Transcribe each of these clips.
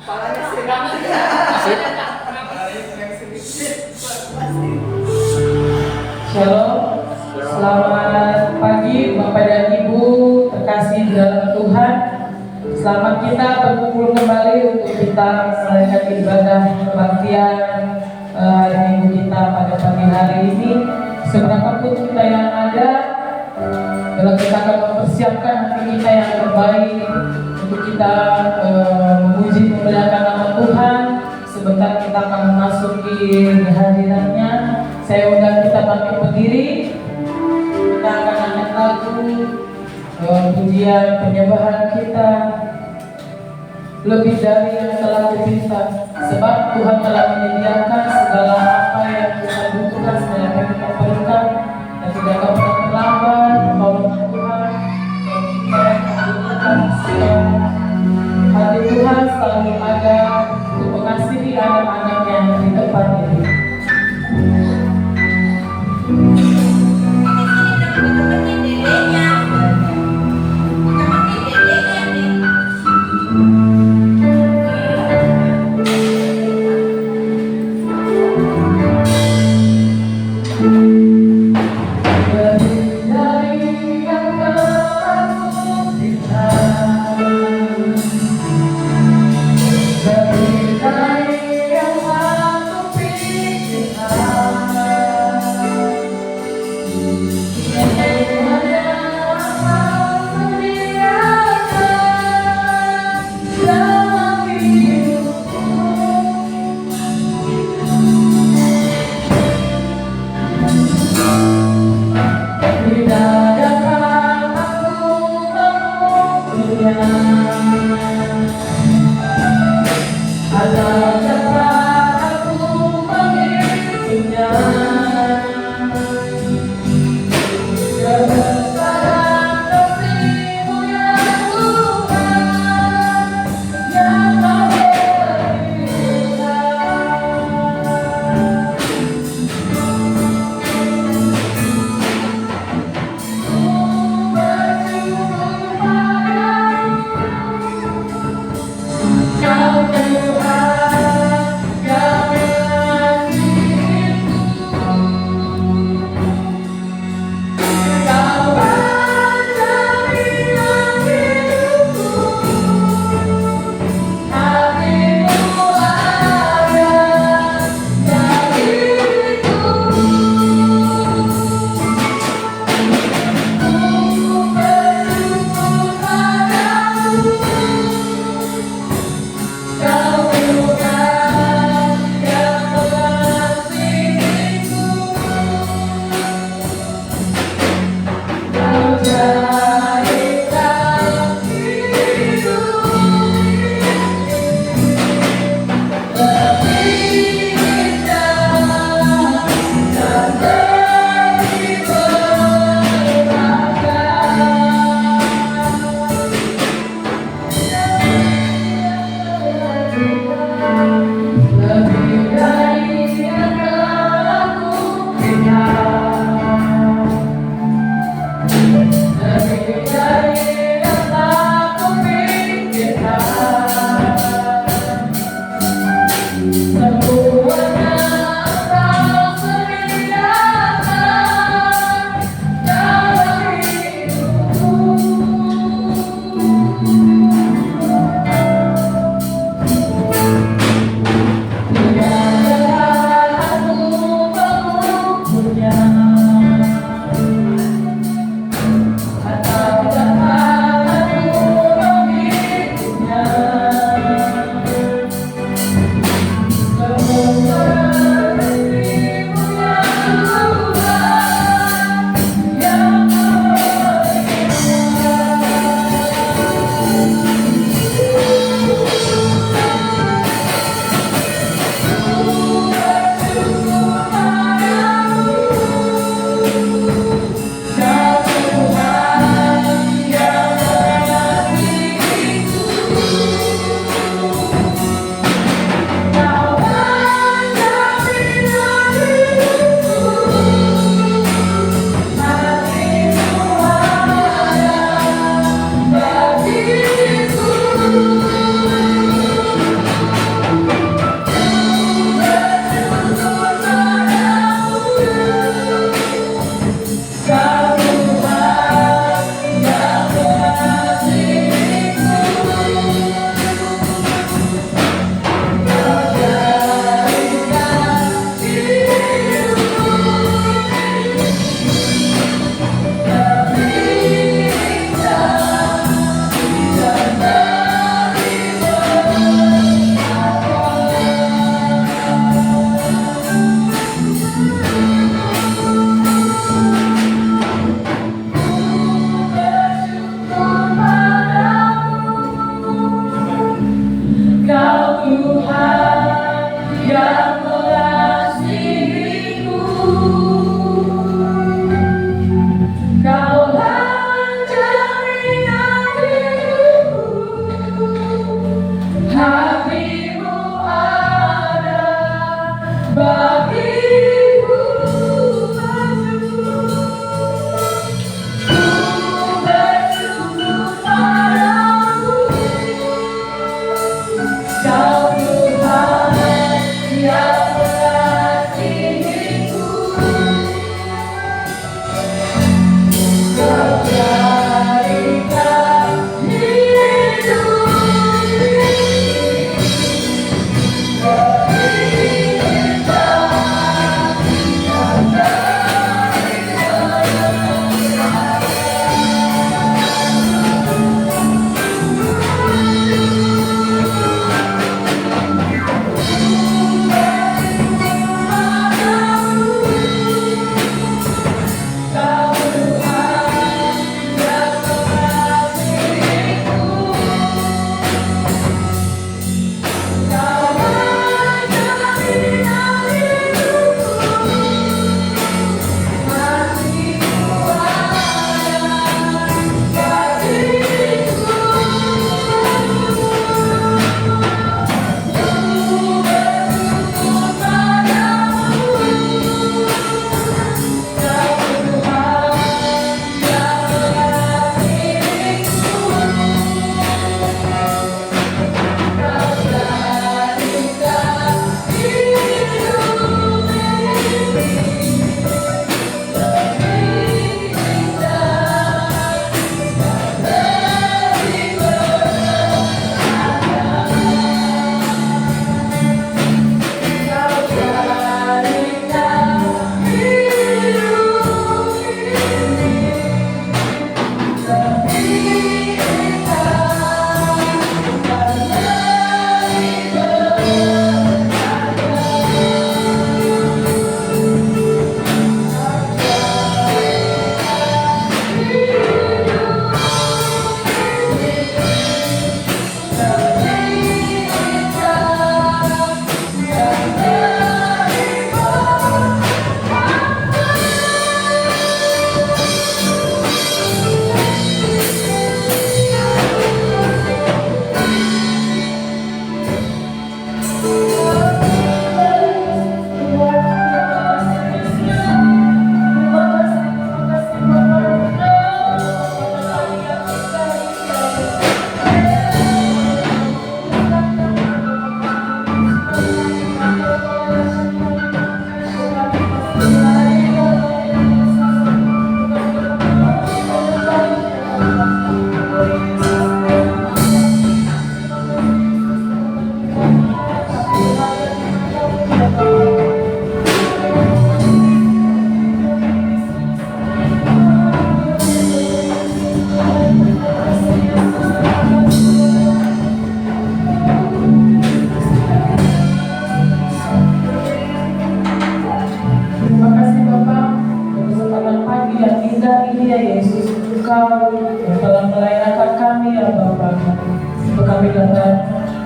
Shalom, selamat pagi Bapak dan Ibu terkasih dalam Tuhan. Selamat kita berkumpul kembali untuk kita merayakan ibadah kebaktian minggu kita pada pagi hari ini. Seberapapun kita yang ada, kalau kita akan mempersiapkan hati kita yang terbaik untuk kita memuji memuliakan nama Tuhan. Sebentar kita akan memasuki kehadirannya. Saya undang kita bangkit berdiri. Kita akan angkat lagu pujian penyembahan kita, lebih dari yang telah kita, sebab Tuhan telah menyediakan segala apa yang kita butuhkan, segala apa yang kita perlukan, dan tidak akan pernah terlambat. Pertolongan Tuhan dan kita yang membutuhkan hati Tuhan selalu ada untuk mengasihi anak-anak yang di tempat ini. Yang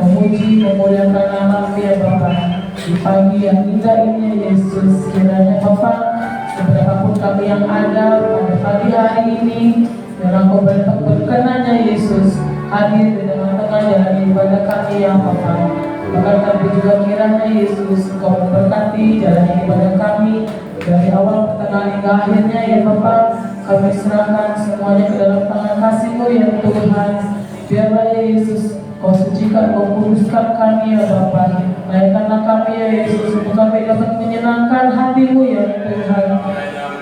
memuji, memuliakan nama ya Bapa. Di pagi yang indah ini ya Yesus, kiranya Bapa, seberapapun kami yang ada pada pagi hari ini, biar Engkau berkenan ya Yesus, hadir di tengah-tengah jalan ibadah kami ya Bapa. Bahkan kami juga kiranya Yesus, Engkau memberkati jalan ibadah kami dari awal, pertengahan hingga akhirnya ya Bapa. Kami serahkan semuanya ke dalam tangan kasih-Mu ya Tuhan. Biarlah ya Yesus, Kau sucikan, Kau kuduskan kami ya Bapa. Layakkanlah kami ya Yesus, untuk kami dapat menyenangkan hati-Mu ya Tuhan.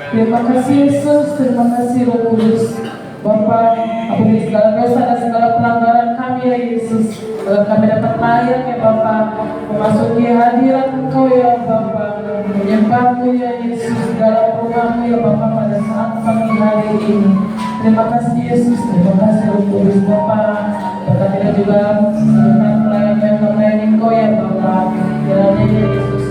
Terima kasih Yesus, terima kasih Roh Kudus. Bapa, ampuni segala dosa dan segala pelanggaran kami ya Yesus. Kami dapat layak ya Bapa, memasuki hadirat Engkau ya Bapa, menyembah-Mu ya Yesus dalam rumah-Mu ya Bapa pada saat pagi hari ini. Terima kasih Yesus, terima kasih Roh Kudus Bapa. Berkatilah juga tentang pelayan yang melayani Engkau ya Bapa. Kiranya ya Yesus,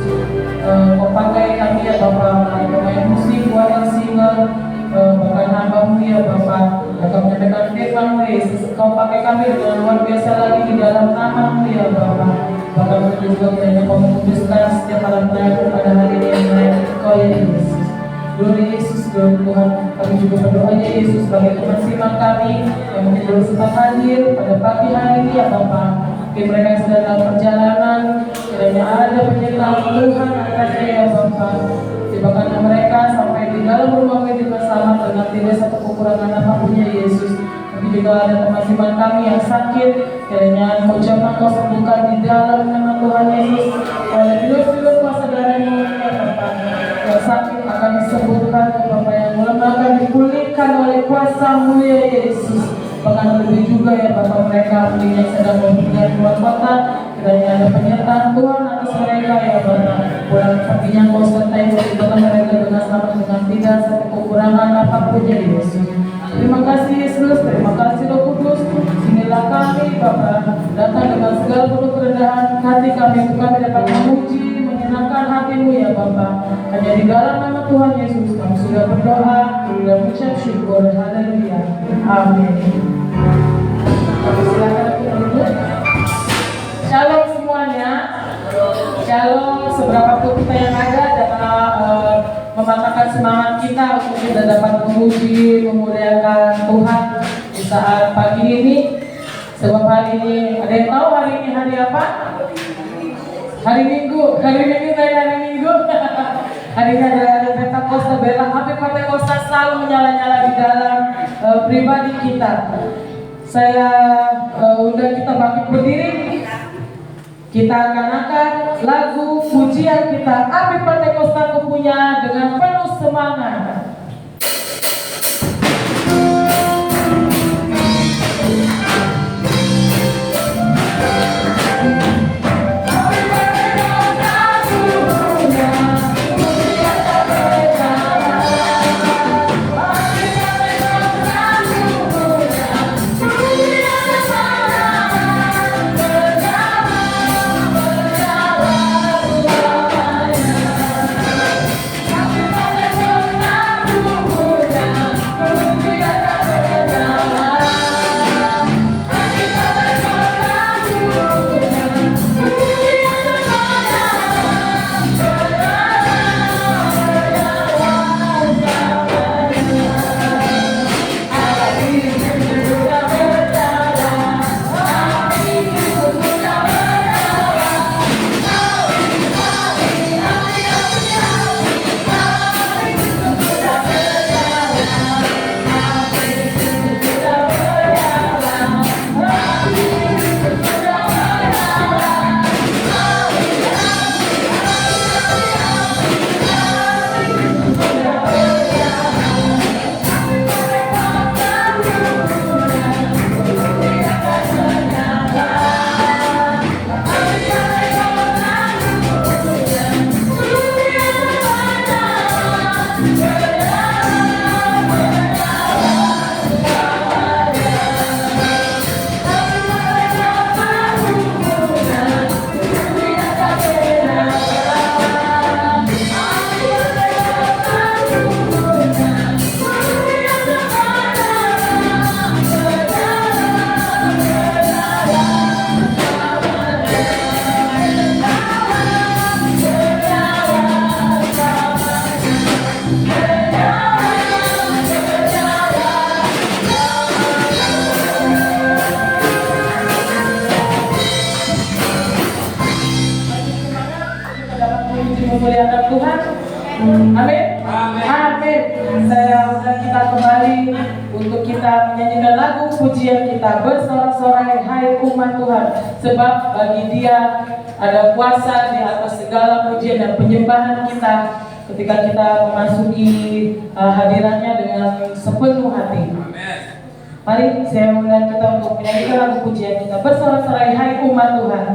Kau pakai kami ya Bapa, pemain musik, warna singer, bahkan hamba-Mu ya Bapa. Kau menyampaikan firman-Mu Yesus, Kau pakai kami dengan luar biasa lagi di dalam nama-Mu ya Bapa. Bahkan juga kiranya Kau menguduskan setiap para pelayan pada hari ini yang melayani Engkau ya Yesus. Glory Yesus, glory Tuhan. Kami juga berdoa ya Yesus bagi teman simak kami yang mungkin belum sempat hadir pada pagi hari ini ya Bapa. Mungkin mereka yang sedang dalam perjalanan, kiranya ada penyertaan Tuhan atasnya ya Bapa. Bahkan mereka sampai di dalam rumah mereka juga selamat dengan tidak satu kekurangan apapun ya Yesus. Tapi juga ada teman simak kami yang sakit, kiranya Engkau jamah, Kau sembuhkan di dalam nama Tuhan Yesus. Oleh virus-virus kuasa darah-Mu ya Bapa, yang sakit akan disembuhkan ya Bapa, yang lemah akan dipulihkan oleh kuasa-Mu ya Yesus. Bahkan lebih juga ya Bapa, mereka yang sedang bepergian keluar kota, kiranya ada penyertaan Tuhan atas mereka ya Bapa. Pulang perginya Kau sertai mereka dengan selamat, dengan tidak satu kekurangan apapun ya Yesus. Terima kasih Yesus, terima kasih Roh Kudus. Sinilah kami Bapa, datang dengan segala penuh kerendahan hati kami untuk kami dapat memuji, menyenangkan hati-Mu ya Bapa. Hanya di dalam nama Tuhan Yesus kami sudah berdoa dan mengucap syukur. Haleluya. Amin. Silakan kita duduk. Shalom semuanya. Shalom, seberapapun kita yang ada, jangan mematahkan semangat kita untuk kita dapat memuji, memuliakan Tuhan di saat pagi ini. Sebab hari ini, ada yang tahu hari ini hari apa? Hari Minggu. Hari Minggu. Hari ini adalah hari Pentakosta. Bela api Pentakosta selalu menyala-nyala di dalam pribadi kita. Saya undang kita bangkit berdiri. Kita akan angkat lagu pujian kita, api Pentakosta Ku Punya, dengan penuh semangat. Nah Amin. Amin. Saya undang kita kembali untuk kita menyanyikan lagu pujian kita bersorak-sorai hai umat Tuhan, sebab bagi Dia ada kuasa di atas segala pujian dan penyembahan kita ketika kita memasuki hadirannya dengan sepenuh hati. Mari saya undang kita untuk menyanyikan lagu pujian kita bersorak-sorai hai umat Tuhan.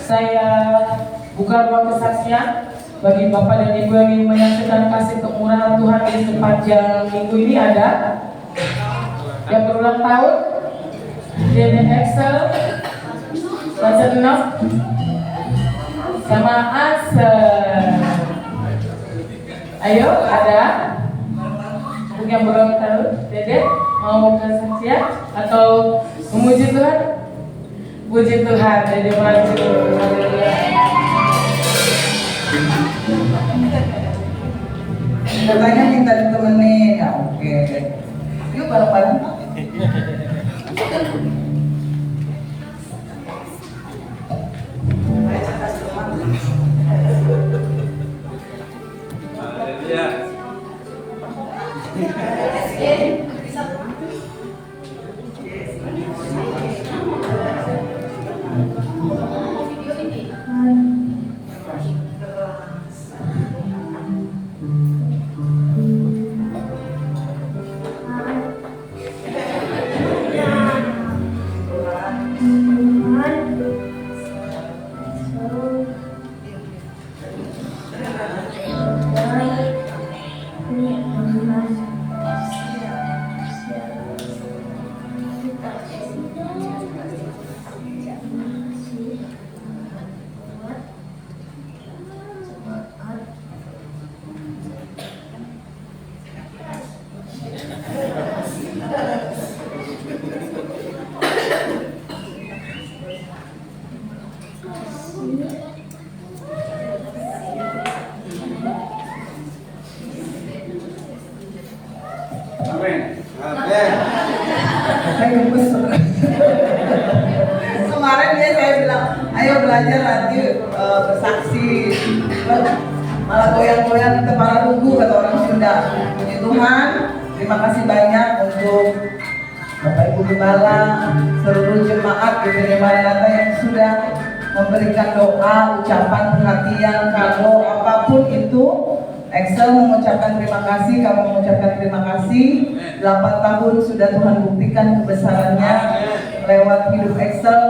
Saya buka ruang kesaksian bagi Bapak dan Ibu yang ingin menyaksikan kasih kemurahan Tuhan di sepanjang minggu ini. Ada yang berulang tahun, Dede Excel, Rasa Genap, sama Aser. Ayo, ada? yang belum tahu, Dede mau kesaksian atau memuji Tuhan? Puji Tuhan, Dede maju. Haleluya. Katanya minta ditemenin, ya oke. Yuk bareng-bareng. Kemarin saya bilang, ayo belajar nanti bersaksi, malah goyang-goyang kepala tubuh kata orang Sunda. Puji Tuhan, terima kasih banyak untuk Bapak Ibu Gembala, seluruh jemaat GBI Maranatha yang sudah memberikan doa, ucapan perhatian, kado, apapun itu. Excel mengucapkan terima kasih, kamu mengucapkan terima kasih. 8 tahun sudah Tuhan buktikan kebesarannya lewat hidup Excel.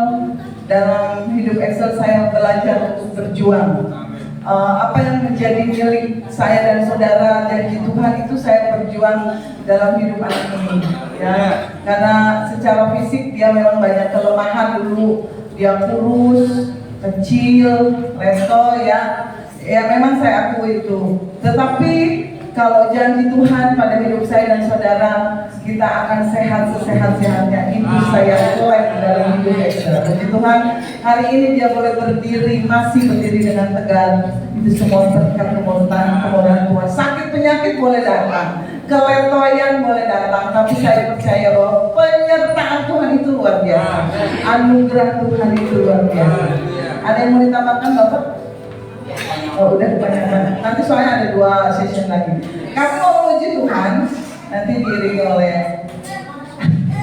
Dalam hidup Excel saya belajar untuk berjuang. Apa yang menjadi milik saya dan saudara janji Tuhan itu saya berjuang dalam hidup anak ini. Ya, karena secara fisik dia memang banyak kelemahan dulu. Dia kurus, kecil, leto ya. Ya memang saya akui itu. Tetapi kalau janji Tuhan pada hidup saya dan saudara, kita akan sehat sesehat-sehatnya. Itu saya klaim dalam hidup saya. Puji Tuhan, hari ini dia boleh berdiri, masih berdiri dengan tegar. Itu semua berkat kemurahan Tuhan. Sakit penyakit boleh datang, keletoyan boleh datang, tapi saya percaya bahwa penyertaan Tuhan itu luar biasa. Anugerah Tuhan itu luar biasa. Ada yang mau ditambahkan Bapak? Oh udah kebanyakan. Nanti soalnya ada 2 session lagi. Kamu mau memuji Tuhan, nanti diiringi oleh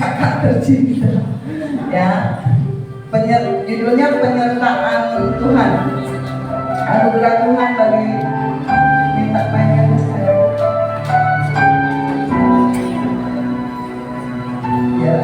kakak tercinta. Ya, judulnya penyertaan Tuhan. Anugerah Tuhan bagi minta banyak saya. Ya.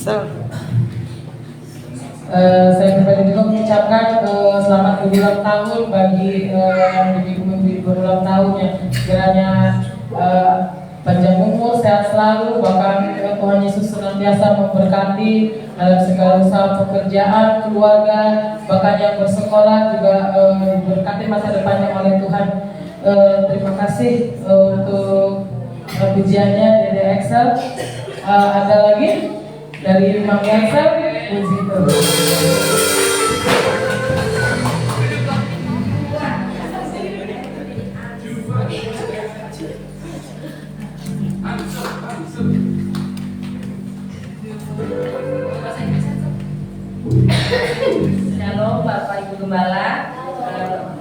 Excel. Saya kembali juga mengucapkan selamat berulang tahun bagi ibu-ibu berulang tahunnya. Kiranya panjang umur, sehat selalu, bahkan Tuhan Yesus senantiasa memberkati dalam segala usaha pekerjaan, keluarga, bahkan yang bersekolah juga diberkati masa depannya oleh Tuhan. Terima kasih untuk pujiannya dari Excel. Ada lagi dari Mami Excel, puji terus. Shalom Bapak Ibu Gembala,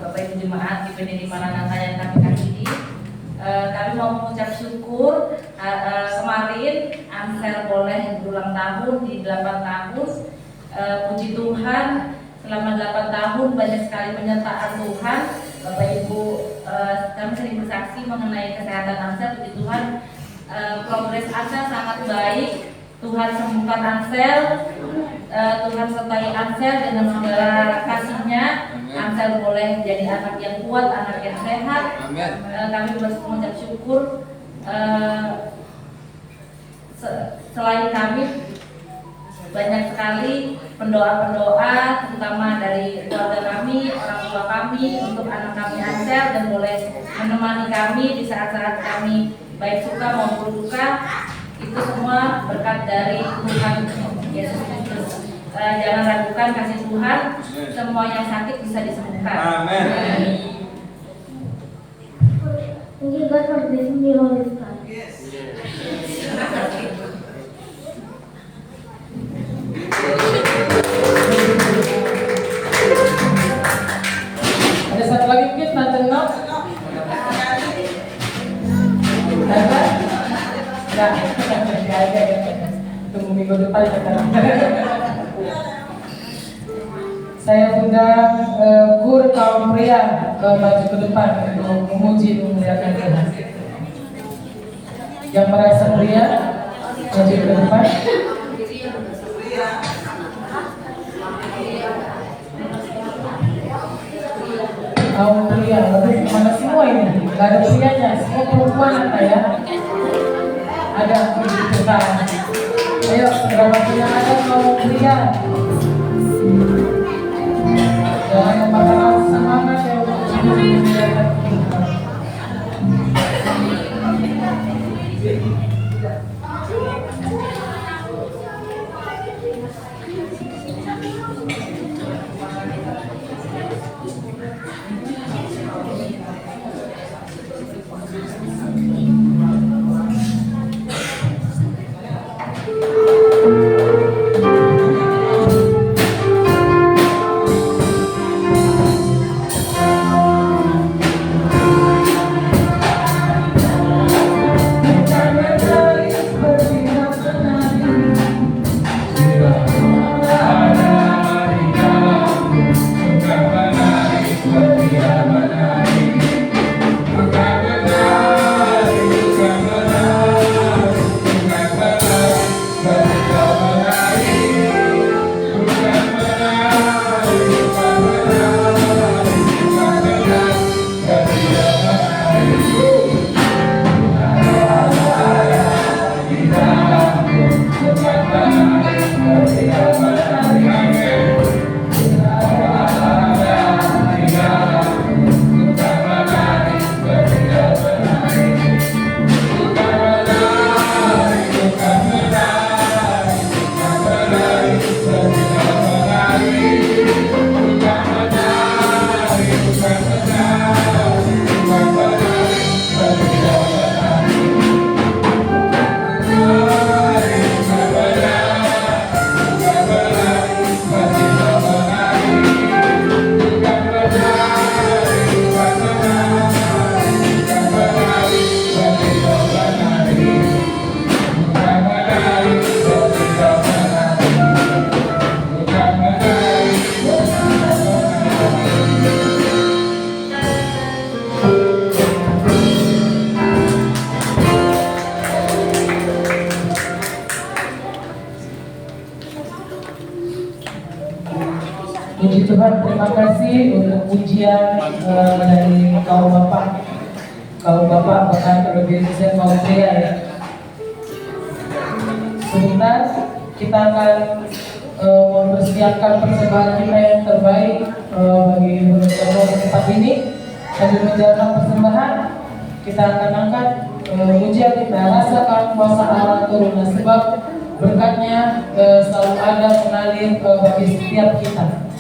Bapak Ibu Jemaat GPD Maranatha yang kami kasihi. Kami mau mengucap syukur kemarin Ansel boleh berulang tahun di 8 tahun. Puji Tuhan, selama 8 tahun banyak sekali penyertaan Tuhan. Bapak Ibu, kami sering bersaksi mengenai kesehatan Ansel. Puji Tuhan, progres Ansel sangat baik. Tuhan sembuhkan Ansel, Tuhan sertai Ansel dengan segala kasih-Nya. Ansel boleh menjadi anak yang kuat, anak yang sehat. Kami mengucap syukur. Selain kami, banyak sekali pendoa-pendoa, terutama dari keluarga kami, orang tua kami, untuk anak kami Ansel, dan boleh menemani kami di saat-saat kami baik suka maupun duka. Itu semua berkat dari Tuhan Yesus Kristus. Jangan ragukan kasih Tuhan. Semua yang sakit bisa disembuhkan. Amin. Thank you God for blessing me all this time. Ada satu lagi mungkin Tante Nok. Tante? Enggak ada. Tunggu minggu depan. Saya undang kur kaum pria maju ke depan untuk memuji memuliakan Tuhan. Yang merasa pria maju ke depan. Kaum pria, aduh mana semua ini? Gak ada prianya, semua perempuan ada ya. Ada puji Tuhan. Ayo, berapa yang ada kaum pria? Jangan membakar semangat ya untuk memuliakan Tuhan. Tuhan, terima kasih untuk pujian dari kaum bapak bahkan terlebih khususnya kaum pria ya. Sebentar kita akan mempersiapkan persembahan kita yang terbaik bagi beberapa tempat ini. Sambil menjalankan persembahan, kita akan angkat pujian kita, rasakan kuasa Allah turun, sebab berkatnya selalu ada mengalir bagi setiap kita.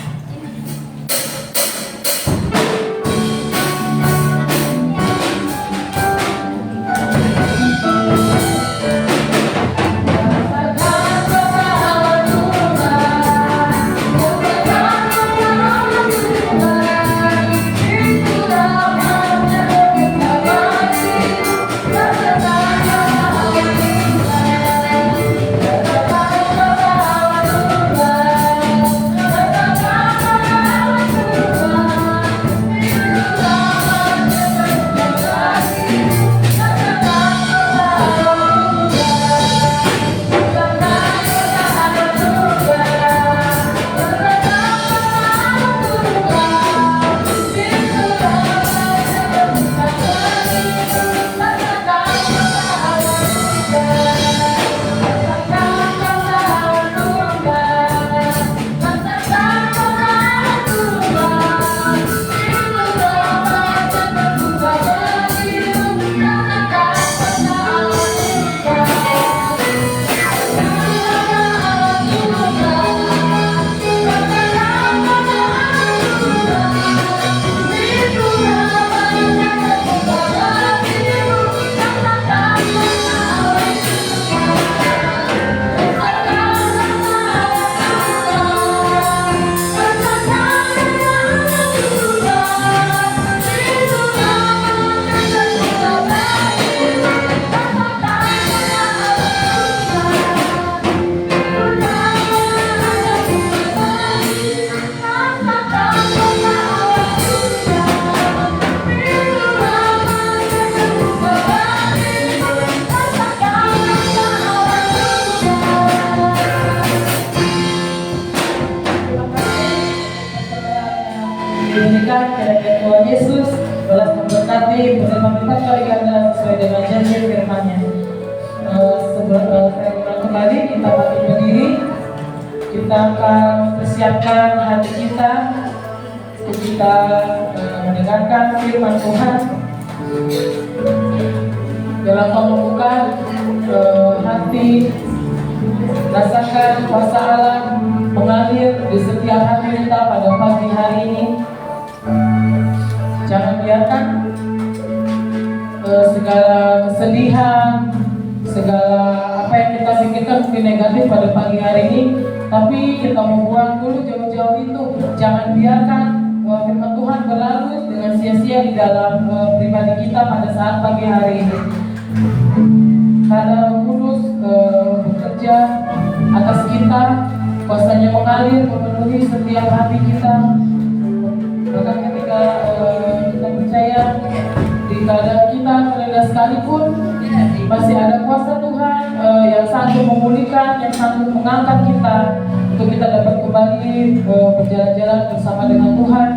Diberikan kiranya Tuhan Yesus balas memberkati berlimpah-limpah kali ganda sesuai dengan janji firman-Nya. Sebelum saya ulang kembali, kita bangkit berdiri. Kita akan persiapkan hati kita untuk kita mendengarkan firman Tuhan. Dalam kau membuka hati, rasakan kuasa Allah mengalir di setiap hati kita pada pagi hari ini. Jangan biarkan segala kesedihan, segala apa yang kita pikirkan mungkin negatif pada pagi hari ini, tapi kita membuang dulu jauh-jauh itu. Jangan biarkan firman Tuhan berlalu dengan sia-sia di dalam pribadi kita pada saat pagi hari ini. Karena Roh Kudus bekerja atas kita, kuasanya mengalir memenuhi setiap hati kita. Bahkan ketika kita percaya di keadaan kita terendah sekalipun, masih ada kuasa Tuhan yang sanggup memulihkan, yang sanggup mengangkat kita untuk kita dapat kembali berjalan-jalan bersama dengan Tuhan.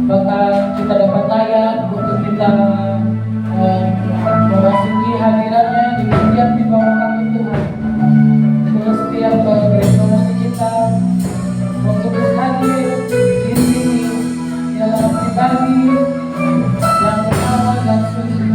Bahkan kita dapat layak untuk kita memasuki hadirat-Nya di setiap di bawah kaki Tuhan. Untuk setiap gereja kita untuk hadir di sini dalam pribadi yang pertama dan suci.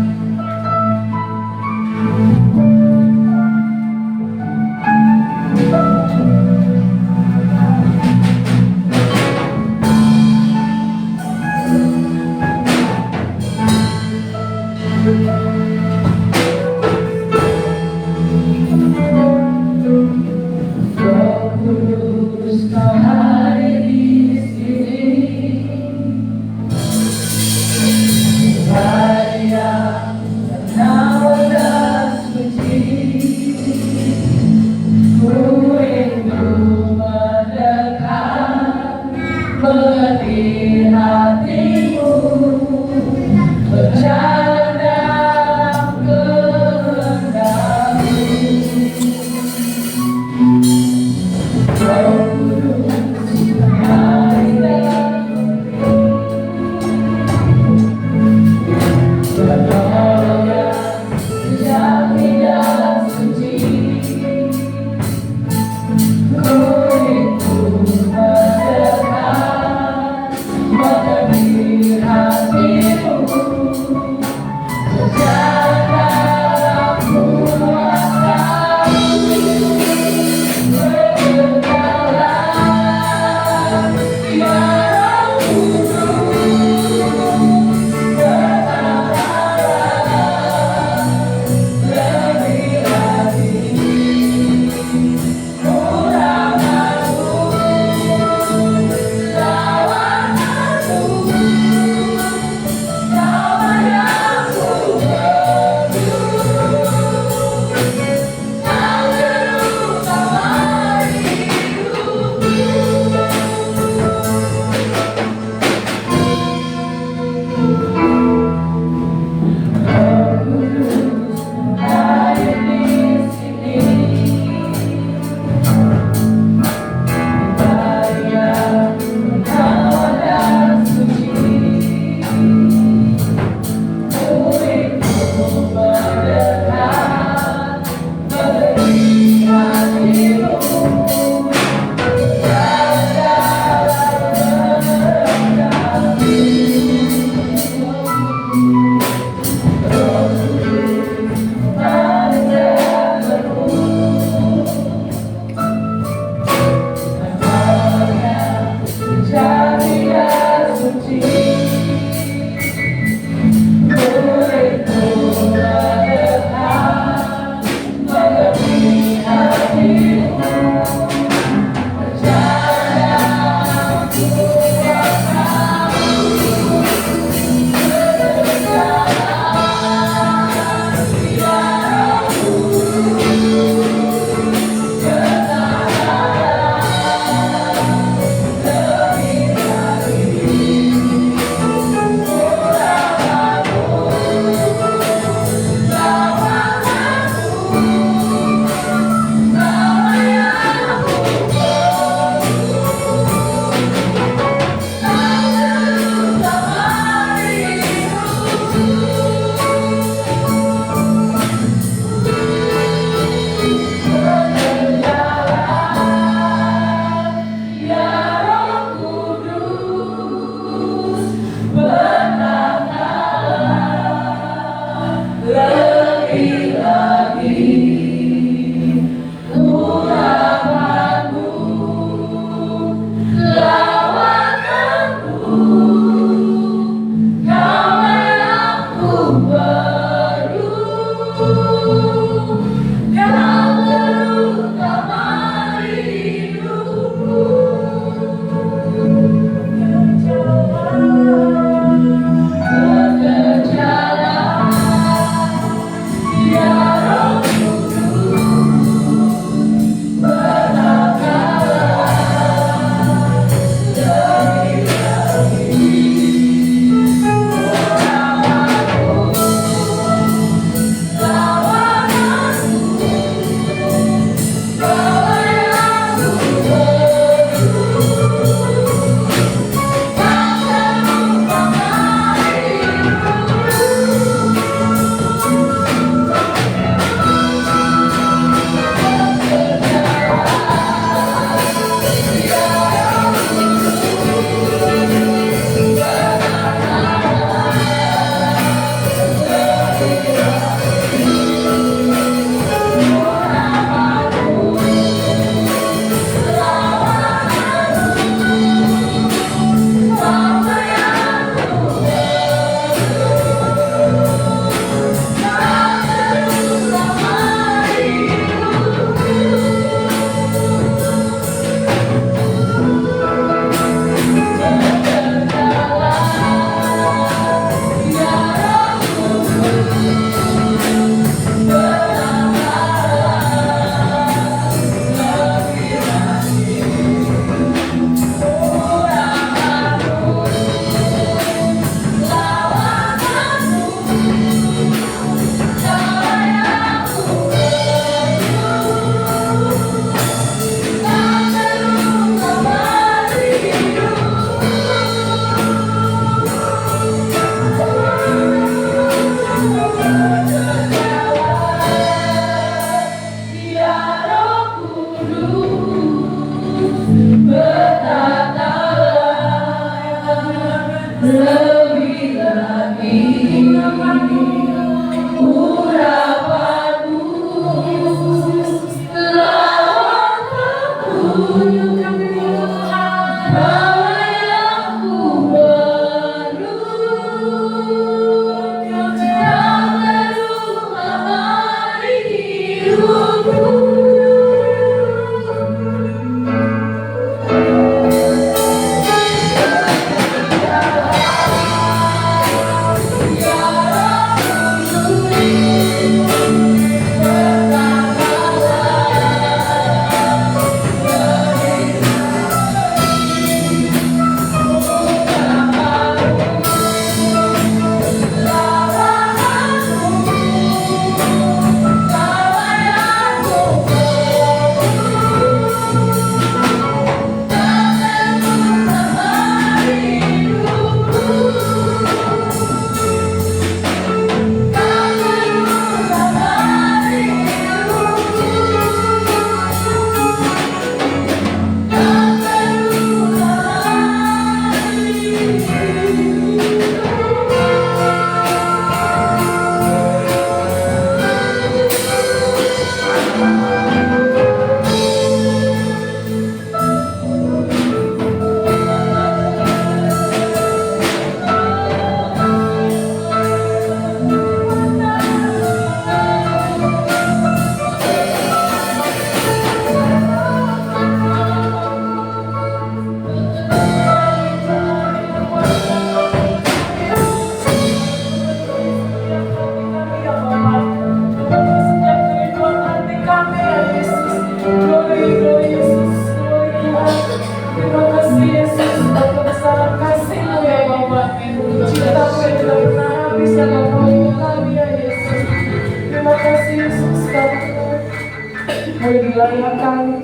dilayangkan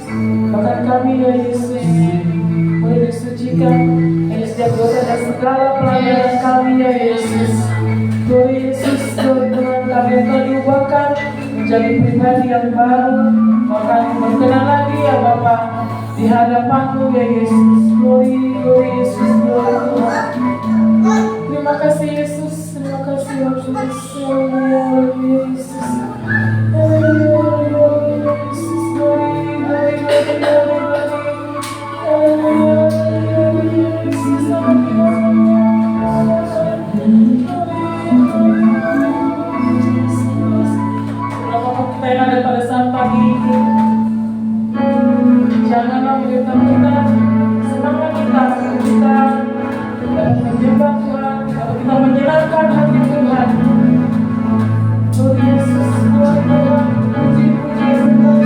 bahkan kami ya Yesus boleh disucikan dari setiap dosa dan segala pelanggaran kami ya Yesus. Glory Yesus, Tuhan kami yang telah diubahkan menjadi pribadi yang baru, bahkan berkenan lagi ya Bapa di hadapan-Mu ya Yesus. Glory Yesus, glory Tuhan. Terima kasih Yesus, terima kasih Yesus, Haleluya Yesus. Haleluya Yesus, glory kita yang ada pada saat pagi ini, janganlah menyebabkan kita semangat kita dapat menyembah Tuhan, dapat kita menyenangkan hati Tuhan. Tuhan Yesus, Tuhan Tuhan, puji-puji semua.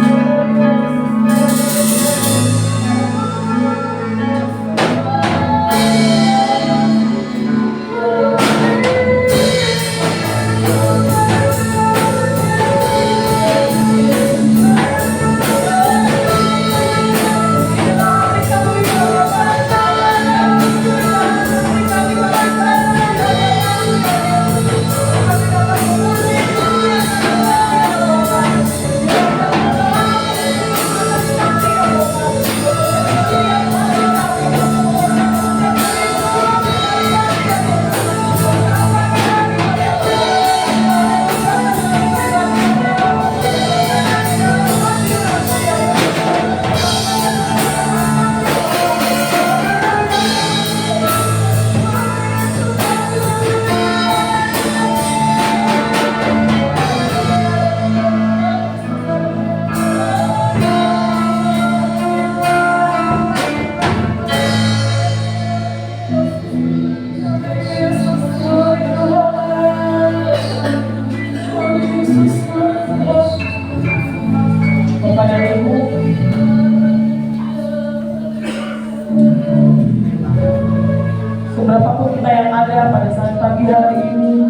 Seberapapun kita yang ada pada saat pagi hari ini,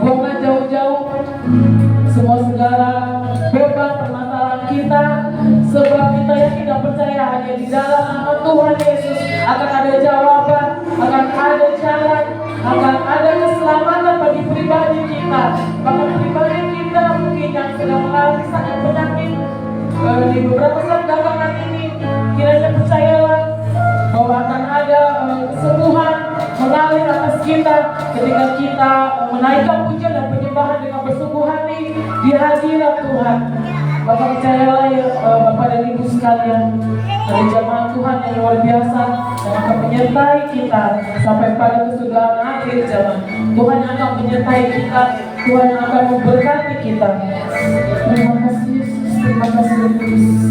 buanglah jauh-jauh semua segala beban permasalahan kita, sebab kita yang tidak percaya hanya di dalam nama Tuhan Yesus akan ada jawaban, akan ada jalan, akan ada keselamatan bagi pribadi kita. Bahkan pribadi kita mungkin yang sedang mengalami sakit penyakit di beberapa saat belakangan ini, kiranya percayalah bahwa akan ada kesembuhan mengalir atas kita ketika kita menaikkan pujian dan penyembahan dengan bersungguh hati di hadirat Tuhan. Bapak percayalah ya Bapak dan Ibu sekalian, ada jamaah Tuhan yang luar biasa yang akan menyertai kita sampai pada kesudahan akhir zaman. Tuhan yang akan menyertai kita, Tuhan yang akan memberkati kita. Terima kasih Yesus, terima kasih Yesus.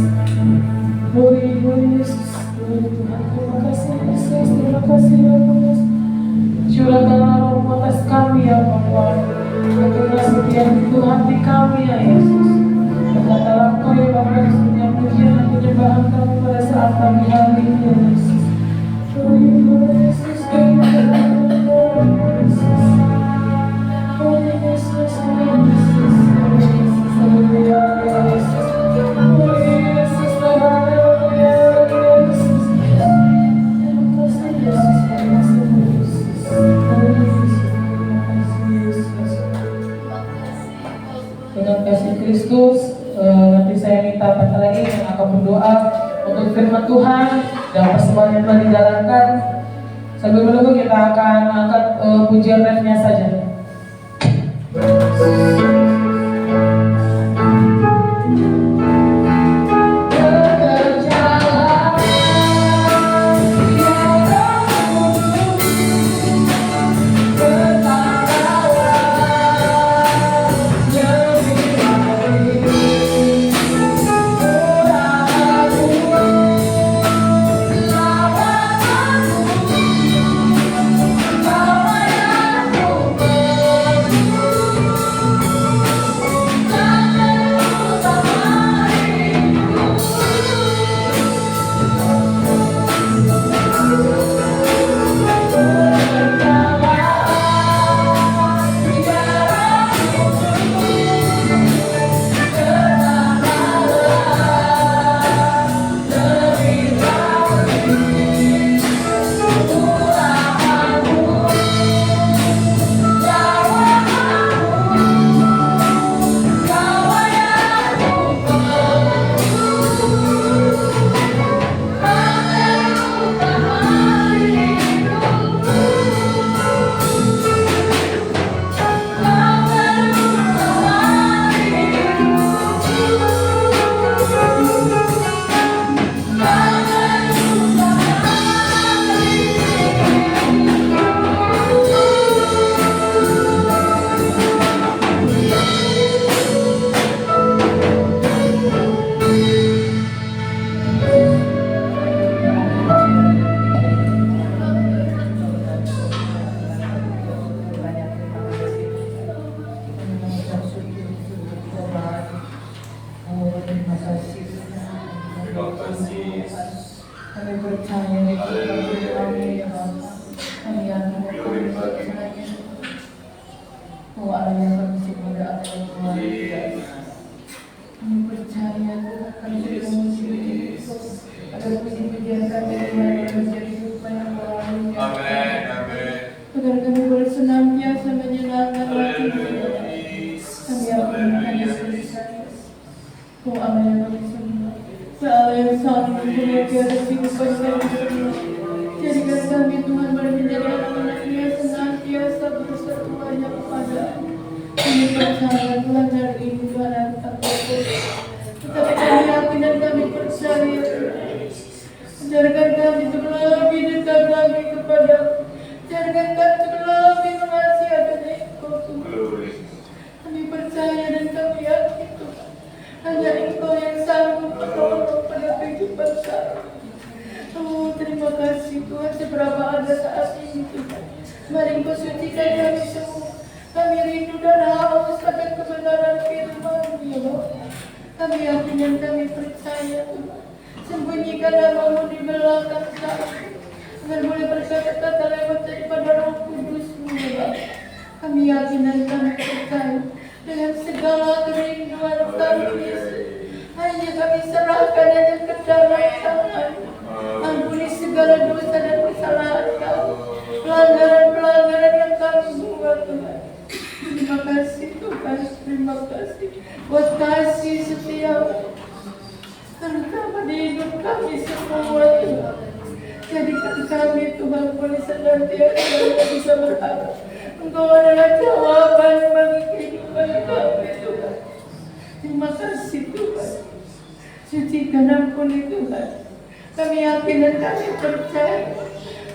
Glory Yesus, glory Tuhan. Terima kasih Yesus, terima kasih Yesus. Curahkanlah roh atas kami ya Allah. Berikanlah setiap itu hati kami ya Yesus. Berkatalah Engkau ya Bapa di setiap pujian dan penyembahan kami pada saat kami hari ini ya Yesus. Glory Yesus, glory Yesus. Glory Yesus, glory Yesus. Haleluya Yesus. Glory Yesus, haleluya Yesus. Terima kasih Yesus, terima kasih Yesus. Dengan kasih Kristus, nanti saya minta Pak lagi yang akan berdoa untuk firman Tuhan dan persembahan yang telah dijalankan. Sambil menunggu kita akan angkat pujian refnya saja. Kami percaya di kami ya Bapa. Kami yakin bahwa Allah yang kami semoga Allah yang luar biasa. Kami percaya kami sudah mensyukuri ada puji-pujian kami yang menjadi hikmah yang luar biasa. Agar kami boleh senantiasa menyenangkan hati kami yakin kami percaya bahwa Allah yang kami sembah, Allah yang selalu memperhatikan kehidupan kami semua. Jadikan kami Tuhan boleh menjadi anak-anak-Nya senantiasa bersatuannya kepada kami percaya Tuhan dari ini Tuhan akan berkata. Tetapi kami yakin dan kami percaya ajarkan kami untuk lebih dekat lagi kepada, ajarkan kami untuk lebih mengasihi adanya Engkau Tuhan. Kami percaya dan kami yakin Tuhan hanya Engkau yang sanggup menolong pada kehidupan kami. Oh, terima kasih Tuhan, seberapa ada saat ini Tuhan. Mari Engkau sucikan kami semua. Kami rindu dan haus akan kebenaran firman-Mu ya Bapa. Kami yakin dan kami percaya Tuhan. Sembunyikan nama-Mu di belakang kami, agar boleh berkata-kata lewat daripada Roh Kudus-Mu ya Bapa. Kami yakin dan kami percaya dengan segala kerinduan kami hanya kami serahkan hanya ke dalam tangan-Mu. Ampuni segala dosa dan kesalahan kami, pelanggaran-pelanggaran yang kami buat Tuhan. Terima kasih Tuhan, terima kasih buat kasih setia terutama di hidup kami semua Tuhan. Jadikan kami Tuhan boleh senantiasa bisa berharap Engkau adalah jawaban bagi kehidupan kami Tuhan. Terima kasih Tuhan. Sucikan ampuni Tuhan. Kami yakin dan kami percaya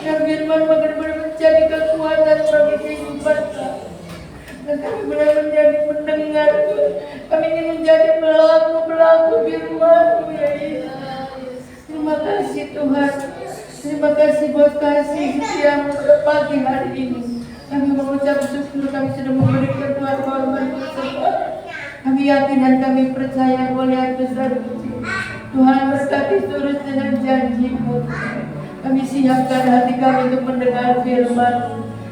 yang firman benar-benar menjadi kekuatan bagi kehidupan kami. Dan kami benar menjadi pendengar Tuhan. Kami ingin menjadi pelaku-pelaku firman-Mu ya Yesus. Terima kasih Tuhan. Terima kasih buat kasih setiamu pada pagi hari ini. Kami mengucap syukur kami sudah memberikan Tuhan korban bersama. Kami yakin dan kami percaya oleh besar Tuhan berkati turut dengan janji-Mu. Kami siapkan hati kami untuk mendengar firman.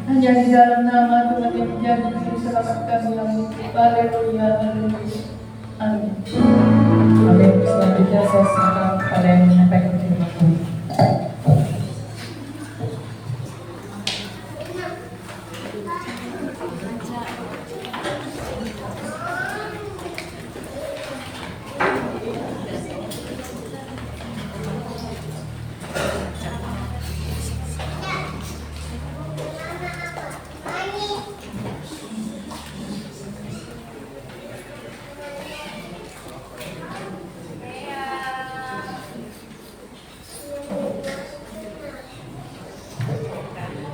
Hanya di dalam nama Tuhan yang menjadi juru selamat kami yang hidup. Haleluya, haleluya. Amin. Amin. Selanjutnya saya serahkan kepada yang menyampaikan firman Tuhan.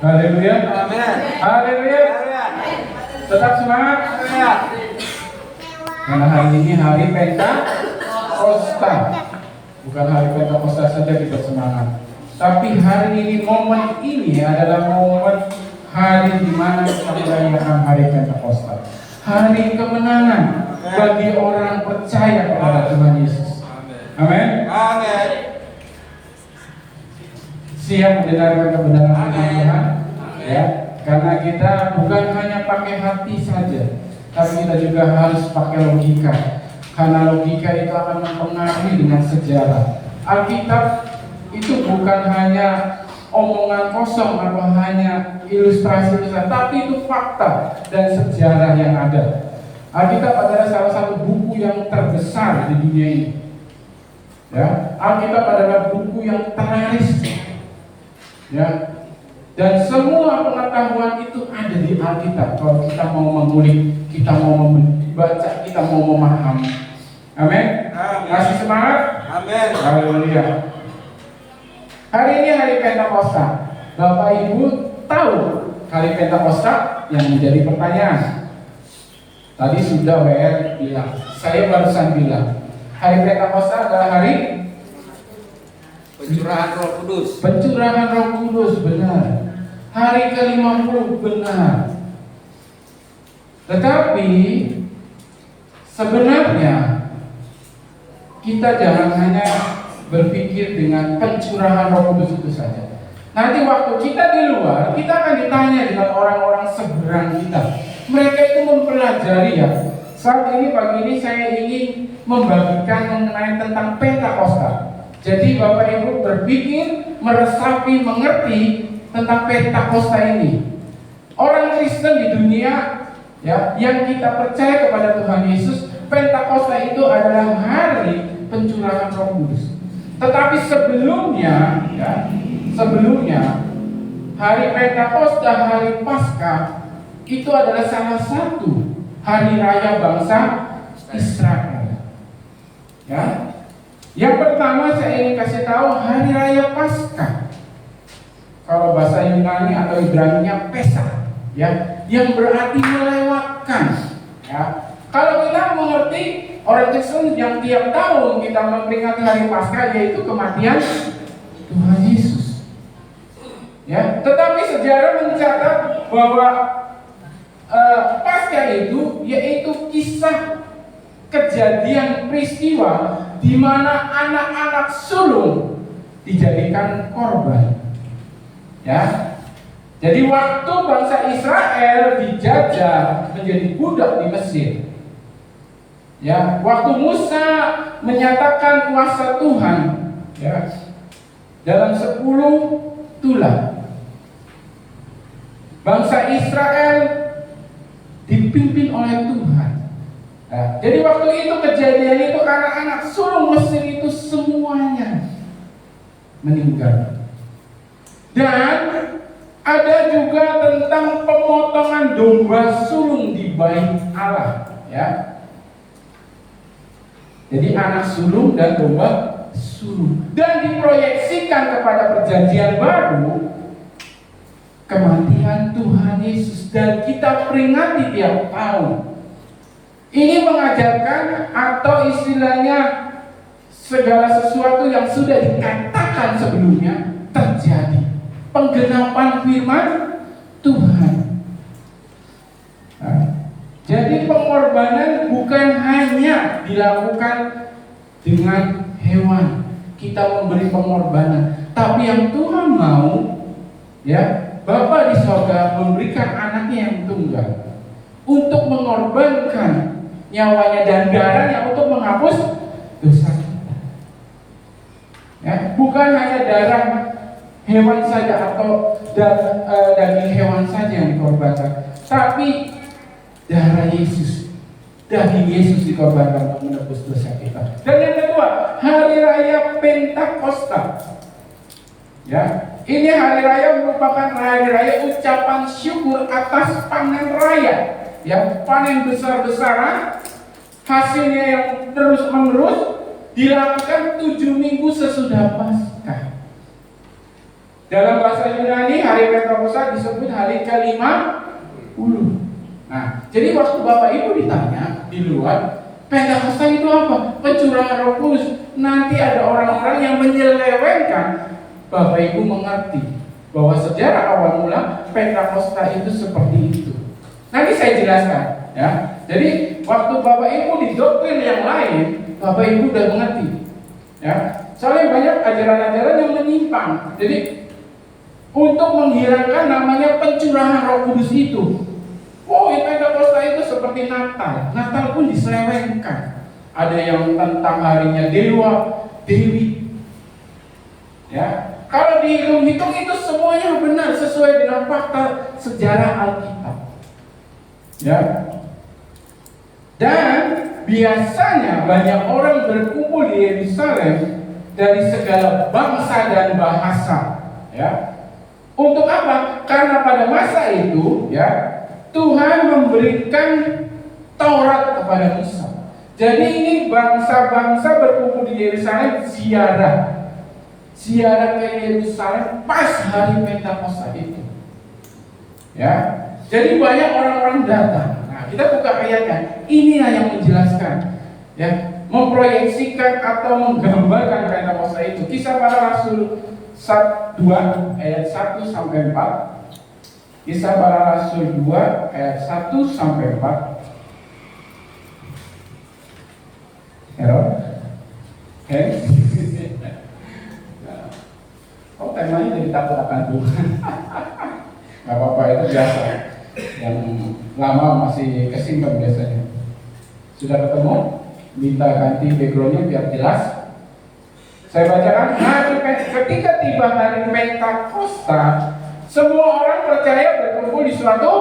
Haleluya. Amin. Haleluya. Tetap semangat. Karena hari ini hari Pentakosta. Bukan hari Pentakosta saja kita semangat, tapi hari ini, momen ini adalah momen hari di mana kita merayakan hari Pentakosta. Hari kemenangan bagi orang percaya kepada Tuhan Yesus. Amin. Amin. Siap mendengarkan kebenaran firman Tuhan, ya, karena kita bukan hanya pakai hati saja, tapi kita juga harus pakai logika, karena logika itu akan mempengaruhi dengan sejarah. Alkitab itu bukan hanya omongan kosong atau hanya ilustrasi saja, tapi itu fakta dan sejarah yang ada. Alkitab adalah salah satu buku yang terbesar di dunia ini. Ya, Alkitab adalah buku yang terlaris. Ya, dan semua pengetahuan itu ada di Alkitab. Kalau kita mau mengulik, kita mau membaca, kita mau memahami. Amin. Kasih semangat. Amin. Haleluya. Hari ini hari Pentakosta. Bapak Ibu tahu hari Pentakosta yang menjadi pertanyaan. Tadi sudah WR bilang, saya barusan bilang, hari Pentakosta adalah hari Pencurahan Roh Kudus. pencurahan Roh Kudus, benar. Hari ke-50, benar. Tetapi sebenarnya kita jangan hanya berpikir dengan pencurahan Roh Kudus itu saja. Nanti waktu kita di luar, kita akan ditanya dengan orang-orang seberang kita. Mereka itu mempelajari ya. Saat ini, pagi ini saya ingin membagikan mengenai tentang Pentakosta. Jadi Bapak Ibu berpikir, meresapi, mengerti tentang Pentakosta ini. Orang Kristen di dunia, ya, yang kita percaya kepada Tuhan Yesus, Pentakosta itu adalah hari pencurahan Roh Kudus. Tetapi sebelumnya, ya, hari Pentakosta, hari Paskah itu adalah salah satu hari raya bangsa Israel. Ya. Yang pertama saya ingin kasih tahu hari raya Paskah. Kalau bahasa Yunani atau Ibrani-nya Pesach, ya, yang berarti melewatkan. Ya. Kalau kita mengerti orang Kristen yang tiap tahun kita memperingati hari Paskah, yaitu kematian Tuhan Yesus. Ya, tetapi sejarah mencatat bahwa Paskah itu yaitu kisah kejadian peristiwa di mana anak-anak sulung dijadikan korban. Ya. Jadi waktu bangsa Israel dijajah menjadi budak di Mesir. Ya, waktu Musa menyatakan kuasa Tuhan, ya, dalam 10 tulah, bangsa Israel dipimpin oleh Tuhan. Nah, jadi waktu itu kejadian itu karena anak sulung Mesir itu semuanya meninggal. Dan Ada juga tentang pemotongan domba sulung di bait Allah, ya. Jadi anak sulung dan domba sulung, dan diproyeksikan kepada perjanjian baru kematian Tuhan Yesus, dan kita peringati tiap tahun. Ini mengajarkan atau istilahnya segala sesuatu yang sudah dikatakan sebelumnya terjadi, penggenapan firman Tuhan. Nah, jadi pengorbanan bukan hanya dilakukan dengan hewan, kita memberi pengorbanan, tapi yang Tuhan mau, ya, Bapa di sorga memberikan anaknya yang tunggal untuk mengorbankan nyawanya dan darahnya untuk menghapus dosa kita. Ya, bukan hanya darah hewan saja atau daging hewan saja yang dikorbankan, tapi darah Yesus, daging Yesus dikorbankan untuk menebus dosa kita. Dan yang kedua, hari raya Pentakosta. Ya, ini hari raya merupakan hari raya ucapan syukur atas panen raya, ya, panen besar-besaran, hasilnya yang terus-menerus dilakukan 7 minggu sesudah Paskah. Dalam bahasa Yunani, hari Pentakosta disebut hari ke-50. Nah, jadi waktu Bapak Ibu ditanya di luar, Pentakosta itu apa? Pencurahan Roh Kudus. Nanti ada orang-orang yang menyelewengkan. Bapak Ibu mengerti bahwa sejarah awal mula Pentakosta itu seperti itu. Nanti saya jelaskan, ya. Jadi waktu Bapak Ibu di doktrin yang lain, Bapak Ibu udah mengerti, ya. Soalnya banyak ajaran-ajaran yang menyimpang. Jadi untuk menghilangkan namanya pencurahan Roh Kudus itu. Oh, Pentakosta itu seperti Natal. Natal pun diselewengkan. Ada yang tentang harinya dewa, dewi. Ya. Kalau dihitung-hitung itu semuanya benar sesuai dengan fakta sejarah Alkitab. Ya. Dan biasanya banyak orang berkumpul di Yerusalem dari segala bangsa dan bahasa, ya. Untuk apa? Karena pada masa itu, ya, Tuhan memberikan Taurat kepada Musa. Jadi ini bangsa-bangsa berkumpul di Yerusalem ziarah ke Yerusalem pas hari Pentakosta itu. Ya. Jadi banyak orang-orang datang. Nah, kita buka ayatnya. Inilah yang menjelaskan, ya, memproyeksikan atau menggambarkan Pentakosta itu. Kisah Para Rasul 2 ayat 1 sampai 4. Kisah Para Rasul 2 ayat 1 sampai 4. Error. Oke. Oh, temanya jadi takut akan Tuhan. Gak apa-apa, itu biasa. Yang lama masih kesimpan biasanya. Sudah ketemu? Minta ganti backgroundnya biar jelas. Saya bacakan. Ketika tiba hari Pentakosta, semua orang percaya berkumpul di suatu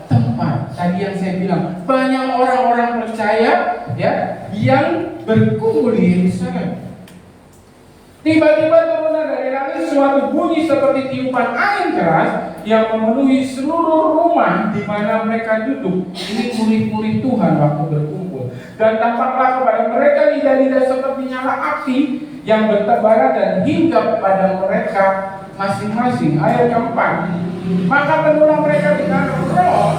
tempat. Tadi yang saya bilang, banyak orang-orang percaya, ya, yang berkumpul di Yerusalem. Tiba-tiba turunlah dari langit suatu bunyi seperti tiupan angin keras yang memenuhi seluruh rumah di mana mereka duduk. Ini murid-murid Tuhan waktu berkumpul. Dan tampaklah kepada mereka lidah-lidah seperti nyala api yang bertebaran dan hinggap pada mereka masing-masing. Ayat keempat. Maka penuhlah mereka dengan Roh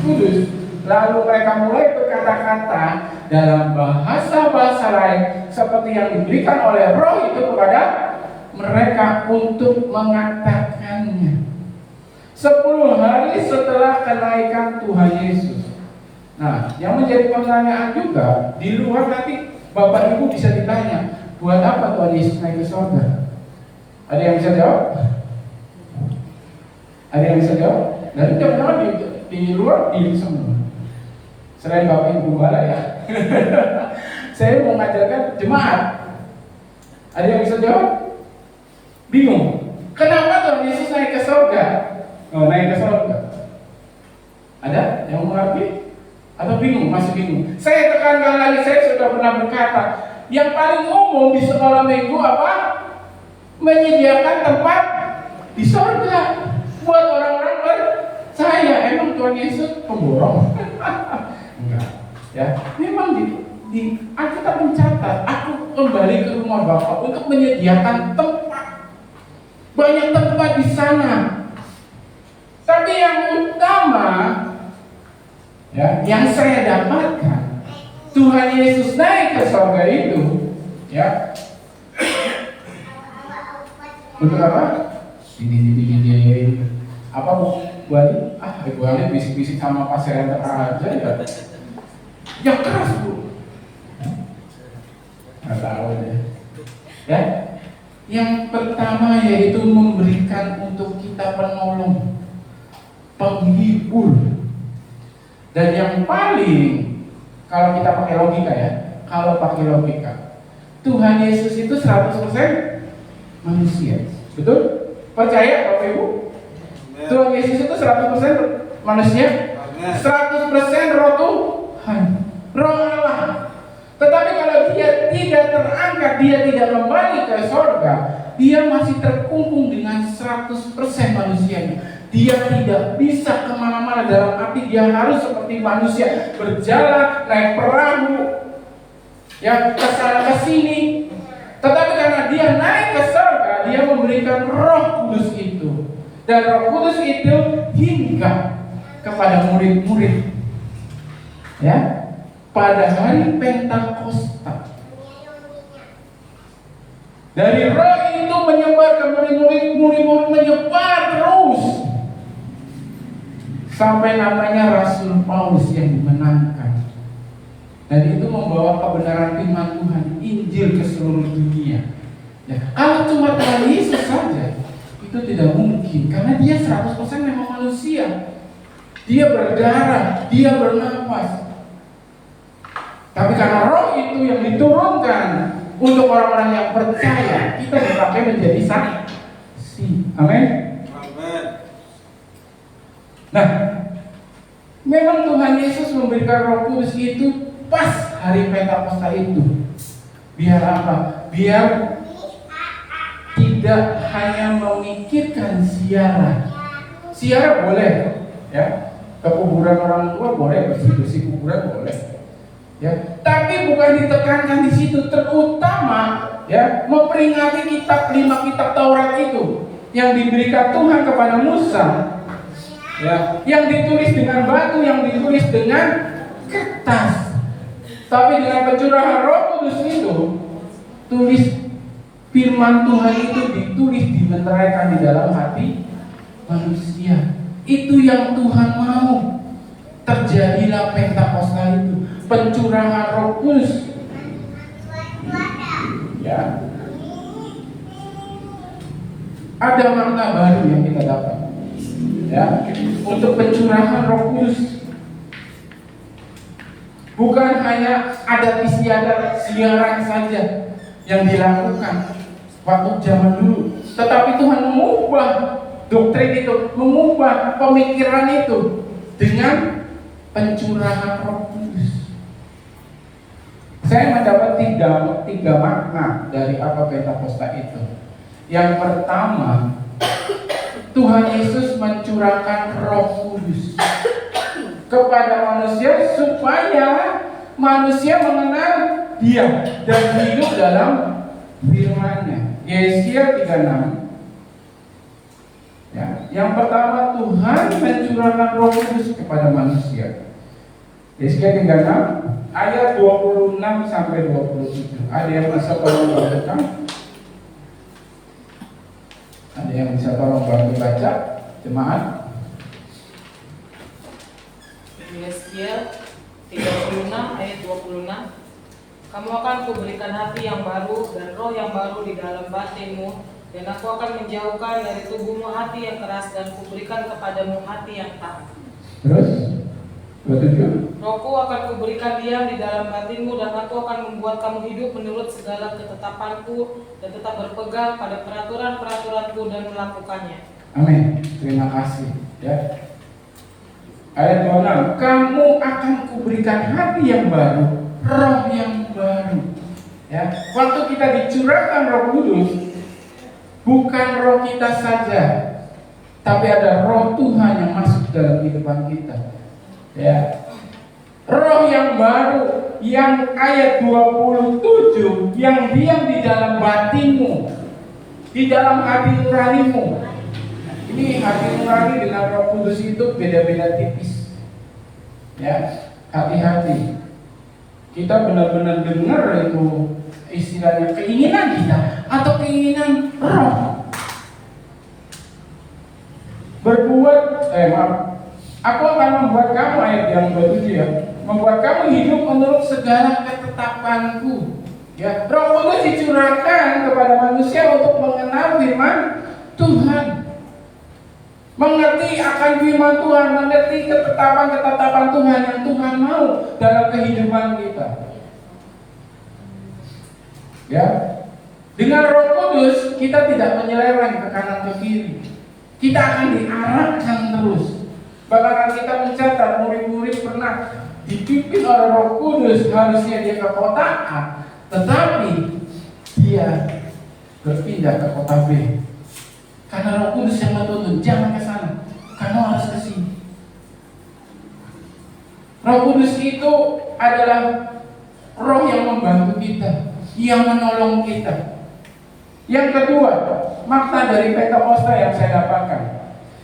Kudus. Lalu mereka mulai berkata-kata dalam bahasa-bahasa lain seperti yang diberikan oleh Roh itu kepada mereka untuk mengatakannya. 10 hari setelah kenaikan Tuhan Yesus. Nah, yang menjadi pertanyaan juga, di luar nanti Bapak Ibu bisa ditanya, buat apa Tuhan Yesus naik ke surga? Ada yang bisa jawab? Ada yang bisa jawab? Dan teman-teman di luar di semua. Selain Bapak Ibu Gembala, ya. Saya mau mengajarkan jemaat. Ada yang bisa jawab? Bingung. Kenapa Tuhan Yesus naik ke surga? Oh, naik ke surga. Ada yang mengerti? Atau bingung? Masih bingung? Saya tekankan lagi, saya sudah pernah berkata, yang paling umum di sekolah minggu apa? Menyediakan tempat di surga. buat orang-orang percaya. Emang Tuhan Yesus pemborong? Enggak, ya. Memang di Alkitab mencatat, aku kembali ke rumah Bapa untuk menyediakan tempat. Banyak tempat di sana. Tapi yang utama, ya, yang saya dapatkan, Tuhan Yesus naik ke surga itu, ya. Untuk apa? Ini. Apa Bu Ali? Bu Ali bisik-bisik sama pasien aja ya. Yang keras Bu. Nggak tahu deh. Ya. Yang pertama yaitu memberikan untuk kita penolong, penghibur. Dan yang paling, kalau kita pakai logika ya, Tuhan Yesus itu 100% manusia. Betul? Percaya Bapak Ibu? Tuhan Yesus itu 100% manusia, 100% roh Tuhan, roh Allah. Tetapi kalau dia tidak terangkat, dia tidak kembali ke surga, dia masih terkungkung dengan 100% manusianya. Dia tidak bisa kemana-mana, dalam arti dia harus seperti manusia, berjalan, naik perahu, ya, kesana kesini. Tetapi karena dia naik ke surga, dia memberikan Roh Kudus itu, dan Roh Kudus itu hingga kepada murid-murid, ya, pada hari Pentakosta. Dari Roh itu menyebar ke murid-murid menyebar terus sampai namanya Rasul Paulus yang dimenangkan. Dan itu membawa kebenaran firman Tuhan, Injil ke seluruh dunia. Ya, kalau cuma Tuhan Yesus saja, itu tidak mungkin, karena dia 100% memang manusia. Dia berdarah, dia bernafas. Tapi karena Roh itu yang diturunkan untuk orang-orang yang percaya, kita dipakai menjadi saksi. Amin. Nah, memang Tuhan Yesus memberikan Roh Kudus itu pas hari Pentakosta itu. Biar apa? Biar tidak hanya memikirkan ziarah. Ziarah boleh, ya. Ke kuburan orang tua boleh, bersih-bersih kuburan boleh. Ya, tapi bukan ditekankan di situ, terutama ya memperingati kitab 5 kitab Taurat itu yang diberikan Tuhan kepada Musa. Ya, yang ditulis dengan batu, yang ditulis dengan kertas. Tapi dengan pencurahan Roh Kudus itu, tulis firman Tuhan itu ditulis, dimeteraikan di dalam hati manusia. Itu yang Tuhan mau. Terjadilah Pentakosta itu, pencurahan Roh Kudus. Ya. Ada makna baru yang kita dapat. Ya, untuk pencurahan Roh Kudus. Bukan hanya adat istiadat ziarah saja yang dilakukan waktu zaman dulu, tetapi Tuhan mengubah doktrin itu, mengubah pemikiran itu dengan pencurahan Roh Kudus. Saya mendapat tiga makna dari apa Pentakosta itu. Yang pertama, Tuhan Yesus mencurahkan Roh Kudus kepada manusia supaya manusia mengenal Dia dan hidup dalam firman-Nya. Yesaya 36. Ya, yang pertama, Tuhan mencurahkan Roh Kudus kepada manusia. Yesaya 36 ayat 26 sampai 27. Ada yang bisa tolong baca? Ada yang bisa tolong bantu baca, jemaat? Yesaya 36 ayat 26. Kamu akan kuberikan hati yang baru dan roh yang baru di dalam batinmu, dan aku akan menjauhkan dari tubuhmu hati yang keras dan kuberikan kepadamu hati yang taat. Terus 27. Rohku akan kuberikan diam di dalam batinmu, dan aku akan membuat kamu hidup menurut segala ketetapanku dan tetap berpegang pada peraturan-peraturanku dan melakukannya. Amin. Terima kasih. Ya. Ayat 26. Kamu akan kuberikan hati yang baru, roh yang baru. Ya. Waktu kita dicurahkan Roh Kudus, bukan roh kita saja, tapi ada roh Tuhan yang masuk dalam kehidupan kita. Ya. Roh yang baru, yang ayat 27, yang diam di dalam batinmu, di dalam hati nuranimu. Ini hati nurani dengan Roh Kudus itu beda-beda tipis. Ya, hati-hati. Kita benar-benar dengar itu istilahnya keinginan kita atau keinginan roh. Aku akan membuat kamu, ayat yang 27 ya, membuat kamu hidup menurut segala ketetapanku. Ya, Roh Kudus dicurahkan kepada manusia untuk mengenal firman Tuhan, mengerti akan firman Tuhan, mengerti ketetapan-ketetapan Tuhan yang Tuhan mau dalam kehidupan kita. Ya, dengan Roh Kudus kita tidak menyeleweng ke kanan ke kiri. Kita akan diarahkan terus. Bahkan kita mencatat murid-murid pernah dipimpin oleh Roh Kudus, harusnya dia ke kota A, tetapi dia berpindah ke kota B. Karena Roh Kudus yang menuntun, jangan ke sana, kamu harus ke sini. Roh Kudus itu adalah roh yang membantu kita, yang menolong kita. Yang kedua, makna dari Pentakosta yang saya dapatkan,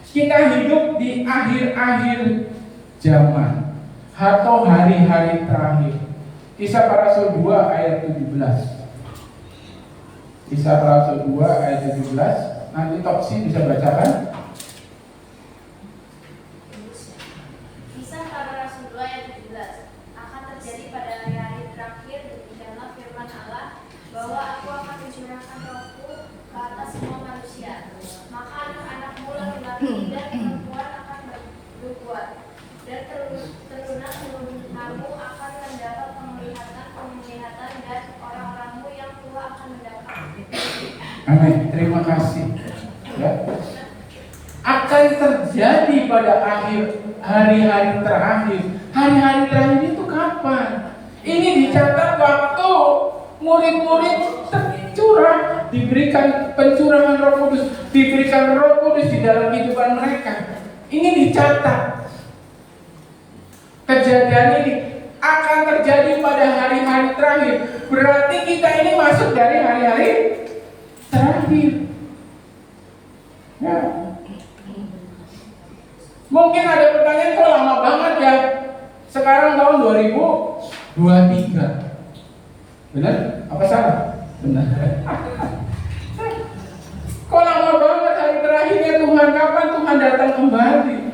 kita hidup di akhir-akhir zaman atau hari-hari terakhir. Kisah Para Rasul 2 ayat 17. Kisah Para Rasul 2 ayat 17. Nanti Toksi bisa bacakan. Kisah Para Rasul 2 ayat 17. Akan terjadi pada hari-hari terakhir, demikianlah firman Allah, bahwa aku akan mencurahkan rohku ke atas semua manusia. Maka anak-anakmu laki-laki dan perempuan akan berbuat, dan teruna-terunamu akan mendapat penglihatan dan orang-orangmu yang tua akan mendapat. Amin. Terima kasih. Ya. Akan terjadi pada hari-hari terakhir. Hari-hari terakhir itu kapan? Ini dicatat waktu murid-murid tercurah, diberikan pencurahan Roh Kudus, diberikan Roh Kudus di dalam kehidupan mereka. Ini dicatat. Kejadian ini akan terjadi pada hari-hari terakhir. Berarti kita ini masuk dari hari-hari terakhir. Ya. Mungkin ada pertanyaan, kok lama banget ya? Sekarang tahun 2023. Benar? Apa salah? Benar. Kok lama banget hari terakhirnya Tuhan? Kapan Tuhan datang kembali?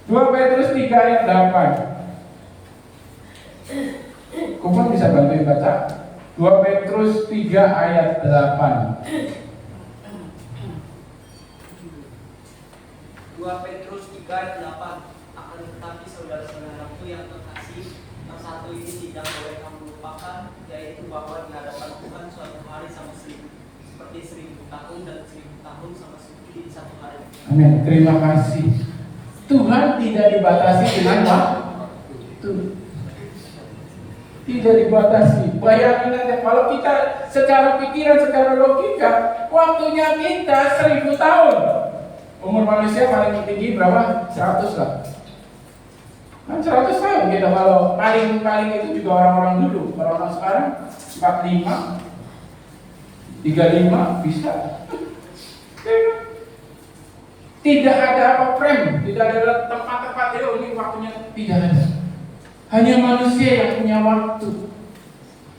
2 Petrus 3 ayat 8. Kupon bisa bantuin baca? 2 Petrus 3 ayat 8. 2 Petrus 3 ayat 8. Akan tetapi saudara-saudaraku yang terkasih, yang satu ini tidak boleh kamu lupakan, yaitu bahwa di hadapan Tuhan suatu hari sama 1000, seperti 1000 tahun, dan 1000 tahun sama seperti di satu hari. Amin. Terima kasih. Tuhan tidak dibatasi dengan waktu. Tidak dibatasi. Bayangin aja kalau kita secara pikiran, secara logika, waktunya kita 1000 tahun. Umur manusia paling tinggi berapa? 100 lah. Kan 100 tahun kita, kalau paling itu juga orang-orang dulu. Orang-orang sekarang 45, 35 bisa. Tidak ada apa frame, tidak ada tempat-tempat ini waktunya, tidak ada. Hanya manusia yang punya waktu.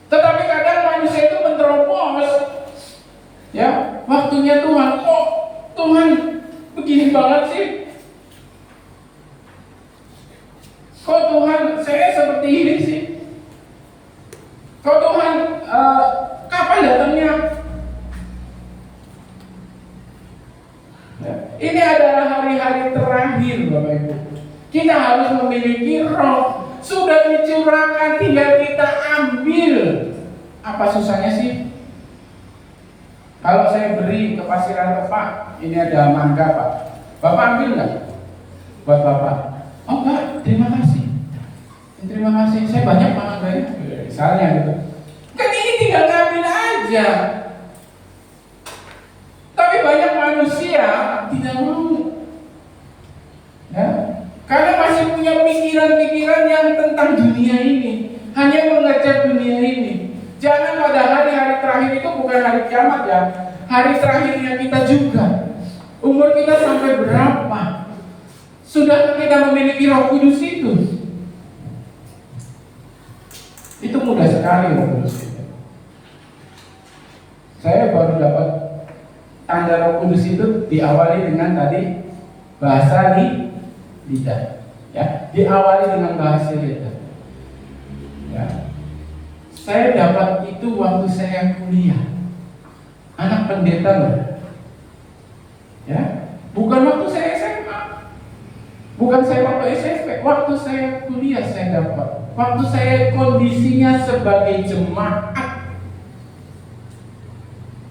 Tetapi kadang manusia itu menerobos. Ya, waktunya Tuhan. Kok Tuhan begini banget sih? Kok Tuhan saya seperti ini sih? Kok Tuhan kapan datangnya? Ya. Ini adalah hari-hari terakhir, Bapak Ibu. Kita harus memiliki roh. Sudah dicurahkan, tinggal kita ambil. Apa susahnya sih? Kalau saya beri ke Pasiran Tepak, ini ada mangga Pak, Bapak ambil nggak? Buat Bapak? Oh enggak, terima kasih. Terima kasih, saya banyak mangganya. Misalnya gitu. Kan ini tinggal ngambil aja. Tapi banyak manusia tidak mau pikiran-pikiran yang tentang dunia ini, hanya mengejar dunia ini. Jangan pada hari-hari terakhir itu bukan hari kiamat ya, hari terakhirnya kita juga. Umur kita sampai berapa? Sudah kita memiliki Roh Kudus itu? Itu mudah sekali Roh Kudus itu. Saya baru dapat tanda Roh Kudus itu diawali dengan tadi bahasa lidah, ya, diawali dengan bahasa lidah. Ya. Saya dapat itu waktu saya kuliah, anak pendeta loh, ya, bukan waktu saya SMA, bukan saya waktu SMP, waktu saya kuliah saya dapat, waktu saya kondisinya sebagai jemaat.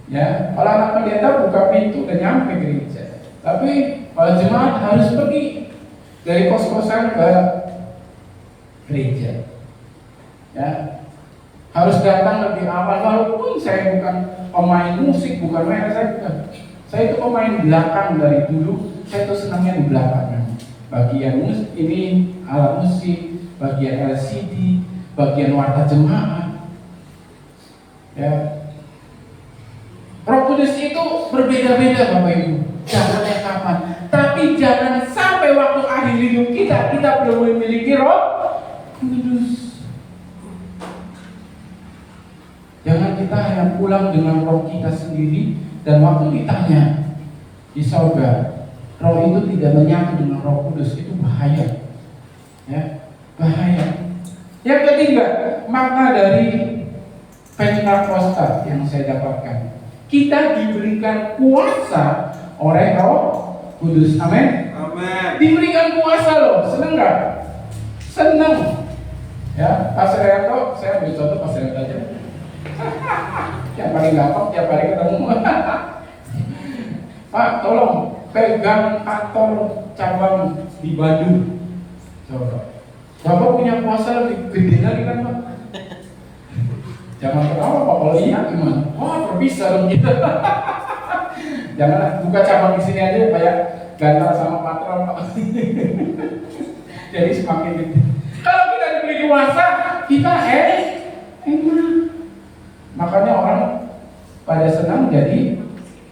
Ya, kalau anak pendeta buka pintu dan nyampe gereja. Tapi kalau jemaat harus pergi dari kos-kosan ke gereja. Ya, harus datang lebih awal. Walaupun saya bukan pemain musik, bukan main, saya itu pemain belakang dari dulu. Saya tuh senangnya di belakang. Bagian musik ini, alat musik, bagian LCD, bagian warta jemaat. Ya. Roh Kudus itu berbeda-beda Bapak Ibu. Jangannya kapan. Tapi jangan sampai waktu akhir hidup kita belum memiliki Roh Kudus. Jangan kita hanya pulang dengan roh kita sendiri dan waktu ditanya di surga, roh itu tidak menyatu dengan Roh Kudus, itu bahaya. Ya, bahaya. Yang ketiga, makna dari Pentakosta yang saya dapatkan. Kita diberikan kuasa oleh Roh Kudus. Amin. Amin. Diberikan kuasa loh, seneng nggak? Seneng. Ya, Pastor Yanto, saya ambil contoh Pastor Yanto aja. Yang paling gampang tiap hari ketemu. Pak, tolong pegang kantor cabang di Bandung. Coba. Bapak punya kuasa lebih gede lagi kan Pak? Jangan ketawa Pak, kalau iya gimana? Wah, bisa dong kita. Jangan buka cabang di sini aja Pak ya, gantar sama patron Pak. Jadi semakin gede. Kalau kita diberi kuasa, kita enak. Makanya orang pada senang jadi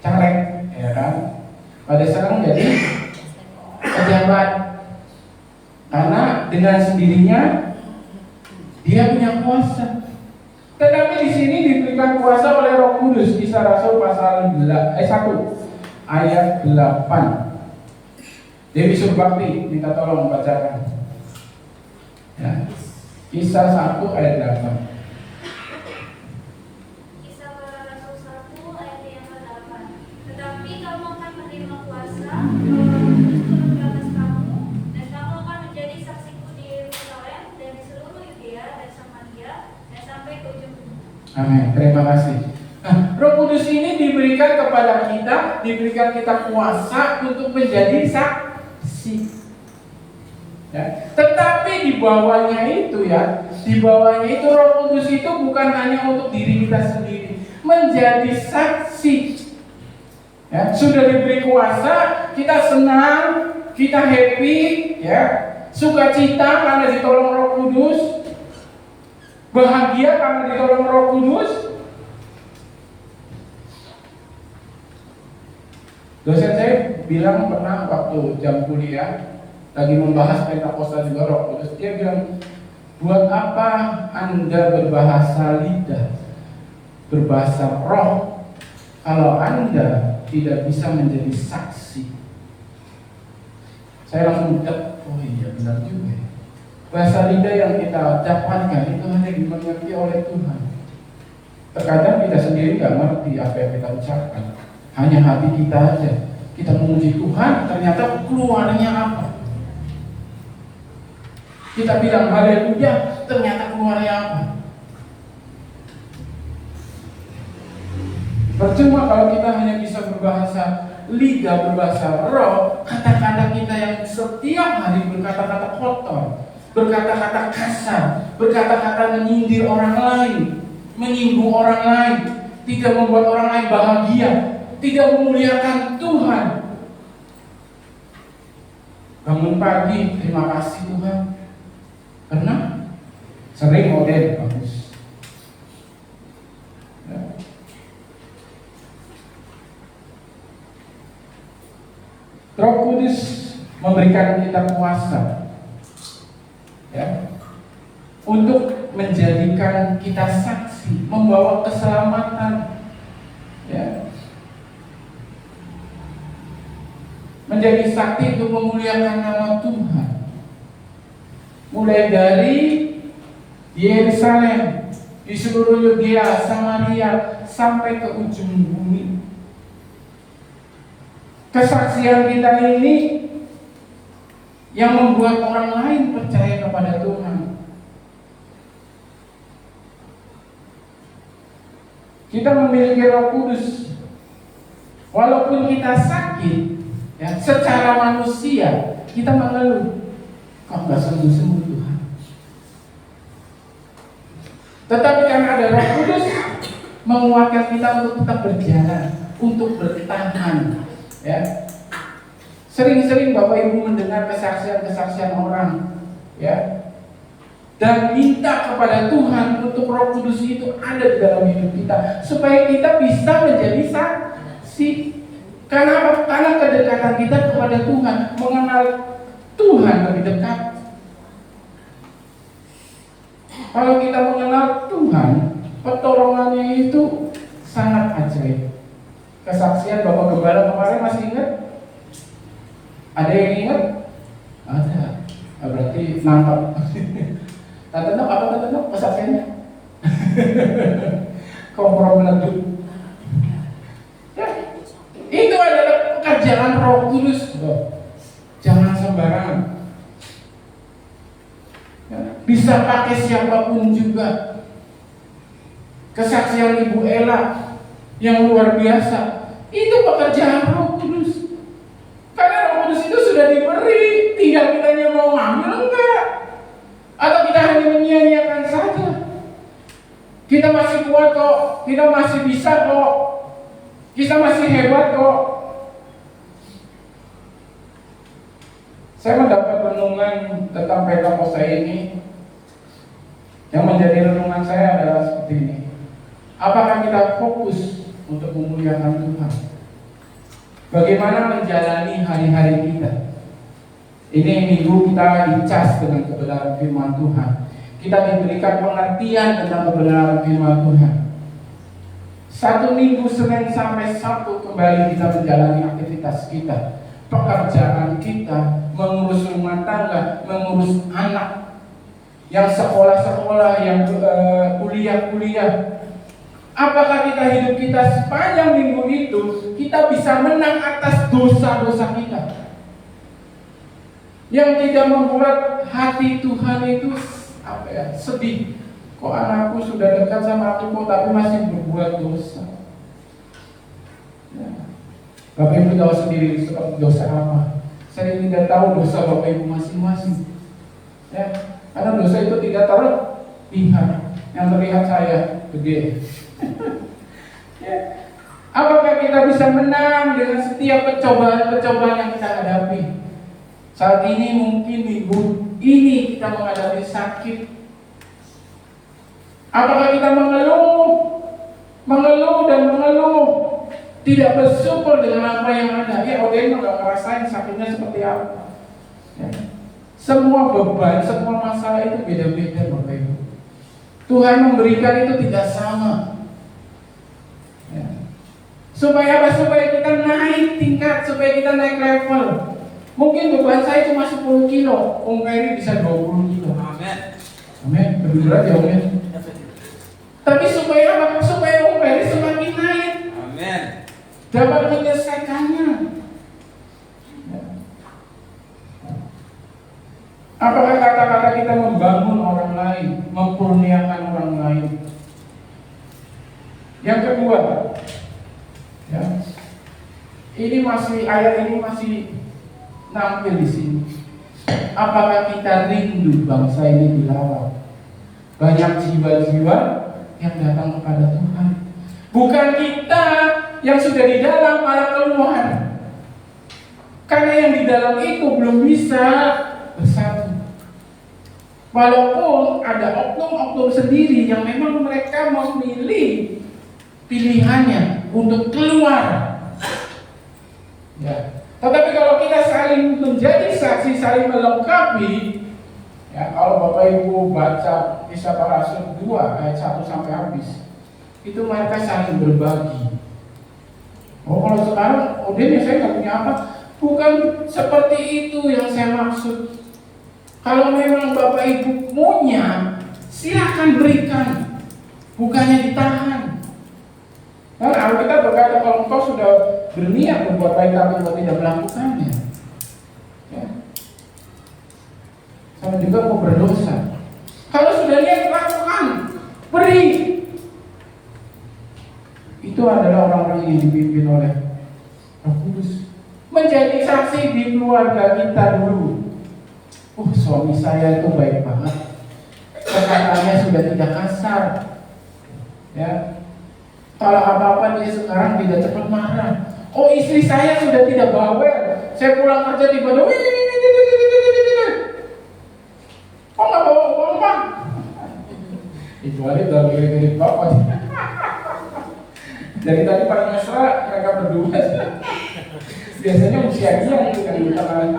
caleg, ya kan? Pada senang jadi pejabat, karena dengan sendirinya dia punya kuasa. Tetapi di sini diberikan kuasa oleh Roh Kudus. Kisah Rasul pasal 1 ayat 8. Dewi Surbakti minta tolong bacakan. Ya. Kisah 1 ayat 8. Tetapi kamu akan menerima kuasa kalau Roh Kudus turun ke atas kamu, dan kamu akan menjadi saksiku di Yerusalem dan di seluruh Yudea dan Samaria dan sampai ke ujung bumi. Amin. Terima kasih. Nah, Roh Kudus ini diberikan kepada kita, diberikan kita kuasa untuk menjadi saksi. Ya. Tetapi di bawahnya itu ya, di bawahnya itu Roh Kudus itu bukan hanya untuk diri kita sendiri, menjadi saksi. Ya, sudah diberi kuasa, kita senang, kita happy, ya, sukacita karena ditolong Roh Kudus, bahagia karena ditolong Roh Kudus. Dosen saya bilang pernah waktu jam kuliah lagi membahas Pentakosta juga Roh Kudus, dia bilang, buat apa Anda berbahasa lidah, berbahasa roh, kalau Anda tidak bisa menjadi saksi? Saya langsung oh iya benar juga. Bahasa lidah yang kita dapatkan itu hanya dimengerti oleh Tuhan. Terkadang kita sendiri nggak ngerti apa yang kita ucapkan, hanya hati kita aja. Kita memuji Tuhan, ternyata keluarnya apa? Kita bilang haleluya, ternyata keluarnya apa? Percuma kalau kita hanya bisa berbahasa lidah, berbahasa roh, kata-kata kita yang setiap hari berkata-kata kotor, berkata-kata kasar, berkata-kata menyindir orang lain, menyinggung orang lain, tidak membuat orang lain bahagia, tidak memuliakan Tuhan. Bangun pagi, terima kasih Tuhan. Sering Oden, bagus. Ya. Roh Kudus memberikan kita kuasa, ya, untuk menjadikan kita saksi, membawa keselamatan, ya, menjadi saksi untuk memuliakan nama Tuhan. Mulai dari Yerusalem, di seluruh Yudea, Samaria, sampai ke ujung bumi. Kesaksian kita ini yang membuat orang lain percaya kepada Tuhan. Kita memiliki Roh Kudus. Walaupun kita sakit, ya, secara manusia kita mengeluh, kok nggak sembuh-sembuh Tuhan. Tetapi karena ada Roh Kudus menguatkan kita untuk tetap berjalan, untuk bertahan. Ya, sering-sering Bapak Ibu mendengar kesaksian-kesaksian orang, ya, dan minta kepada Tuhan untuk Roh Kudus itu ada di dalam hidup kita, supaya kita bisa menjadi saksi. Karena kedekatan kita kepada Tuhan, mengenal Tuhan lebih dekat. Kalau kita mengenal Tuhan, pertolongannya itu sangat ajaib. Kesaksian Bapak Gembala kemarin masih ingat? Ada yang ingat? Ada. Berarti nangkap. Tante Nok, apa Tante Nok kesaksiannya? Kompromi meleduk. Ya, itu adalah pekerjaan Roh Kudus. Jangan sembarangan. Ya, bisa pakai siapapun juga. Kesaksian Ibu Ella yang luar biasa, itu pekerjaan Roh Kudus. Karena Roh Kudus itu sudah diberi, tinggal kitanya mau ngambil enggak, atau kita hanya menyia-nyiakan saja. Kita masih kuat kok, kita masih bisa kok, kita masih hebat kok. Saya mendapat renungan tentang Pentakosta ini. Yang menjadi renungan saya adalah seperti ini. Apakah kita fokus untuk memuliakan Tuhan? Bagaimana menjalani hari-hari kita? Ini minggu kita dicas dengan kebenaran firman Tuhan. Kita diberikan pengertian tentang kebenaran firman Tuhan. Satu minggu Senin sampai Sabtu kembali kita menjalani aktivitas kita, pekerjaan kita, mengurus rumah tangga, mengurus anak, yang sekolah-sekolah, yang kuliah-kuliah. Apakah kita hidup kita sepanjang minggu itu kita bisa menang atas dosa-dosa kita yang tidak membuat hati Tuhan itu sedih? Kok anakku sudah dekat sama aku kok tapi masih berbuat dosa? Ya. Bapak Ibu tahu sendiri dosa apa? Saya tidak tahu dosa Bapak Ibu masing-masing. Ya, karena dosa itu tidak terlihat. Yang terlihat saya gede. Ya. Apakah kita bisa menang dengan setiap percobaan yang kita hadapi? Saat ini mungkin minggu ini kita menghadapi sakit. Apakah kita mengeluh dan mengeluh, tidak bersyukur dengan apa yang ada? Ya, Oden nggak ngerasain sakitnya seperti apa. Ya. Semua beban, semua masalah itu beda-beda, Bapak Ibu. Tuhan memberikan itu tidak sama. Ya. Supaya apa? Supaya kita naik tingkat, supaya kita naik level. Mungkin beban saya cuma 10 kilo, Om Peri bisa 20 kilo. Amin. Amin, lebih berat ya Om ya. Tapi supaya apa? Supaya Om Peri semakin naik. Amin. Dapat menyelesaikannya. Ya. Apakah kata-kata kita membangun orang lain, memurniakan orang lain? Yang kedua, ya, ayat ini masih nampil di sini. Apakah kita rindu bangsa ini dilawan? Banyak jiwa-jiwa yang datang kepada Tuhan. Bukan kita yang sudah di dalam malah keluar. Karena yang di dalam itu belum bisa bersatu. Walaupun ada oknum-oknum sendiri yang memang mereka memilih pilihannya untuk keluar. Ya. Tetapi kalau kita saling menjadi saksi, saling melengkapi, ya, kalau Bapak Ibu baca Kisah Para Rasul 2 ayat 1 sampai habis, itu mereka saling berbagi. Oh, kalau sekarang, ya saya nggak punya apa. Bukan seperti itu yang saya maksud. Kalau memang Bapak Ibu punya, silakan berikan, bukannya ditahan. Nah, Alkitab berkata kalau engkau sudah berniat berbuat baik tapi engkau tidak melakukannya, ya. Sama juga engkau berdosa. Kalau sudah niat lakukan, beri. Itu adalah orang-orang yang dipimpin oleh Roh Kudus. Menjadi saksi di keluarga kita dulu. Suami saya itu baik banget. Perkataannya sudah tidak kasar. Ya. Kalau apa-apa dia sekarang tidak cepat marah. Oh, istri saya sudah tidak bawel. Saya pulang kerja tiba-tiba, kok nggak bawa uang, Pak? Itu aja udah mirip-mirip Bapak. Dari tadi paling mesra mereka berdua. Biasanya usia dia itu kan di tangan.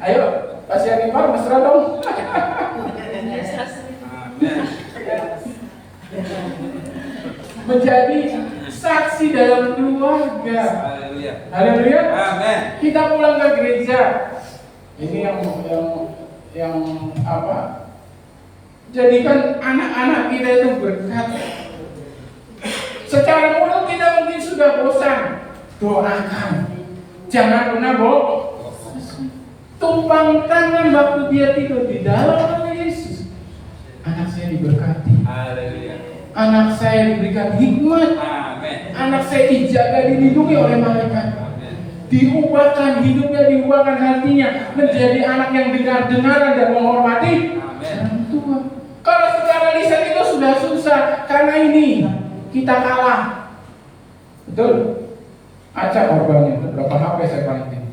Ayo, Pak Yanipar mesra dong. Menjadi saksi dalam keluarga. Haleluya. Haleluya. Amin. Kita pulang ke gereja. Ini yang apa? Jadikan anak-anak kita itu berkat. Secara mulut kita mungkin sudah bosan. Doakan. Jangan pernah tumpang tangan waktu dia tidur di dalam nama Yesus. Anak saya diberkati. Haleluya. Anak saya diberikan hikmat. Amin. Anak saya dijaga, dilindungi oleh malaikat. Diubahkan hidupnya, diubahkan hatinya menjadi anak yang dengar-dengaran dan menghormati orang tua. Kalau secara lisan itu sudah susah, karena ini kita kalah. Betul? Acak korbannya, berapa HP saya paling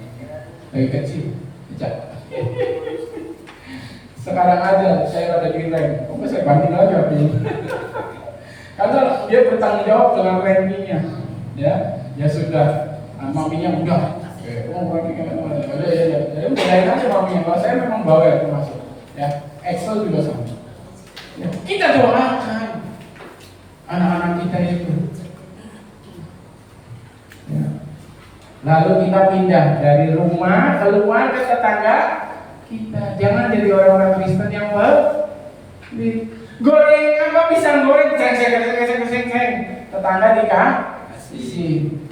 dari kecil. Acak. Sekarang aja saya ada di rank, kok saya banding lagi HP ini. Karena dia bertanggung jawab dengan rankingnya, ya sudah, maminya udah, jadi udahin aja maminya. Kalau saya memang bawel termasuk, ya Excel juga sama. Ya, kita doakan anak-anak kita itu. Ya. Lalu kita pindah dari rumah keluar ke tetangga kita. Jangan jadi orang-orang Kristen yang goreng apa pisang goreng ceng. Tetangga dikasih.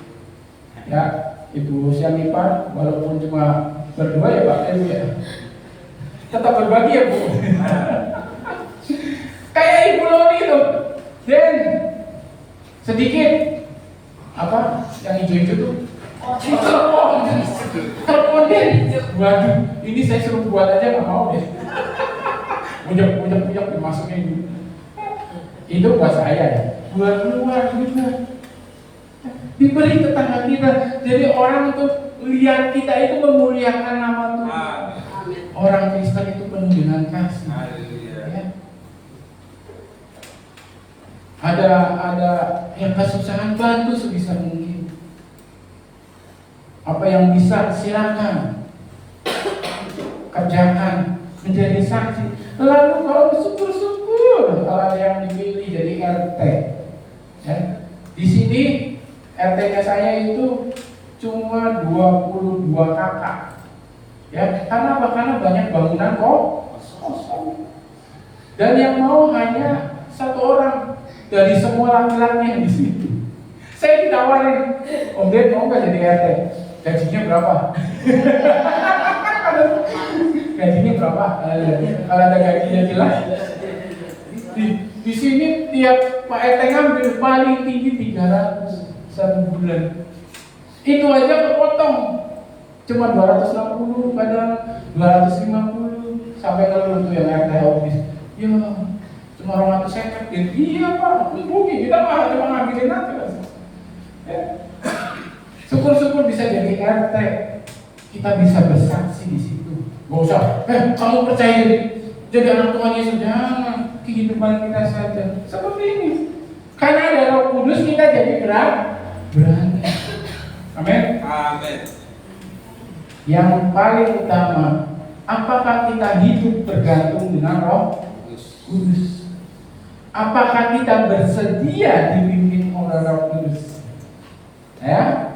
Ya, Ibu Yanipar walaupun cuma berdua ya Pak Ibu ya. Tetap berbagi ya Bu. Kayak Ibu Loni itu. Dan sedikit apa yang hijau-hijau tuh. Telepon Den. Waduh, ini saya suruh buat aja nggak mau deh. Punya dimasukin. Itu buat saya ya. Buat luar juga. Diberi tetangga kita. Jadi orang tuh lihat kita itu memuliakan nama Tuhan. Orang Kristen itu penuh dengan kasih. Ya. Ada yang kesusahan, bantu sebisa mungkin. Apa yang bisa silakan kerjakan, menjadi saksi. Lalu kalau syukur-syukur kalau ada yang dipilih jadi RT. Ya. Di sini RT-nya saya itu cuma 22 kakak. Ya, karena apa? Karena banyak bangunan kosong. Dan yang mau hanya satu orang dari semua laki-laki yang di situ. Saya ditawarin, Om Ded mau nggak jadi RT? Gajinya berapa? Gajinya berapa? Kalau ada gajinya jelas. Di sini tiap Pak RT ngambil paling tinggi 300 satu bulan. Itu aja kepotong. Cuma 260, kadang 250 sampai kalau tuh yang RT habis. Ya, cuma 250. Iya Pak, rugi. Kita mah cuma ngambilin aja. Ya. Syukur-syukur bisa jadi RT. Kita bisa bersaksi di situ. Gak usah, kamu percaya diri. jadi anak Tuhan Yesus, jangan kehidupan kita saja seperti ini. Karena ada Roh Kudus kita jadi berani. Amin. Amin. Yang paling utama, apakah kita hidup bergantung dengan Roh Kudus? Apakah kita bersedia dipimpin oleh Roh Kudus? Ya?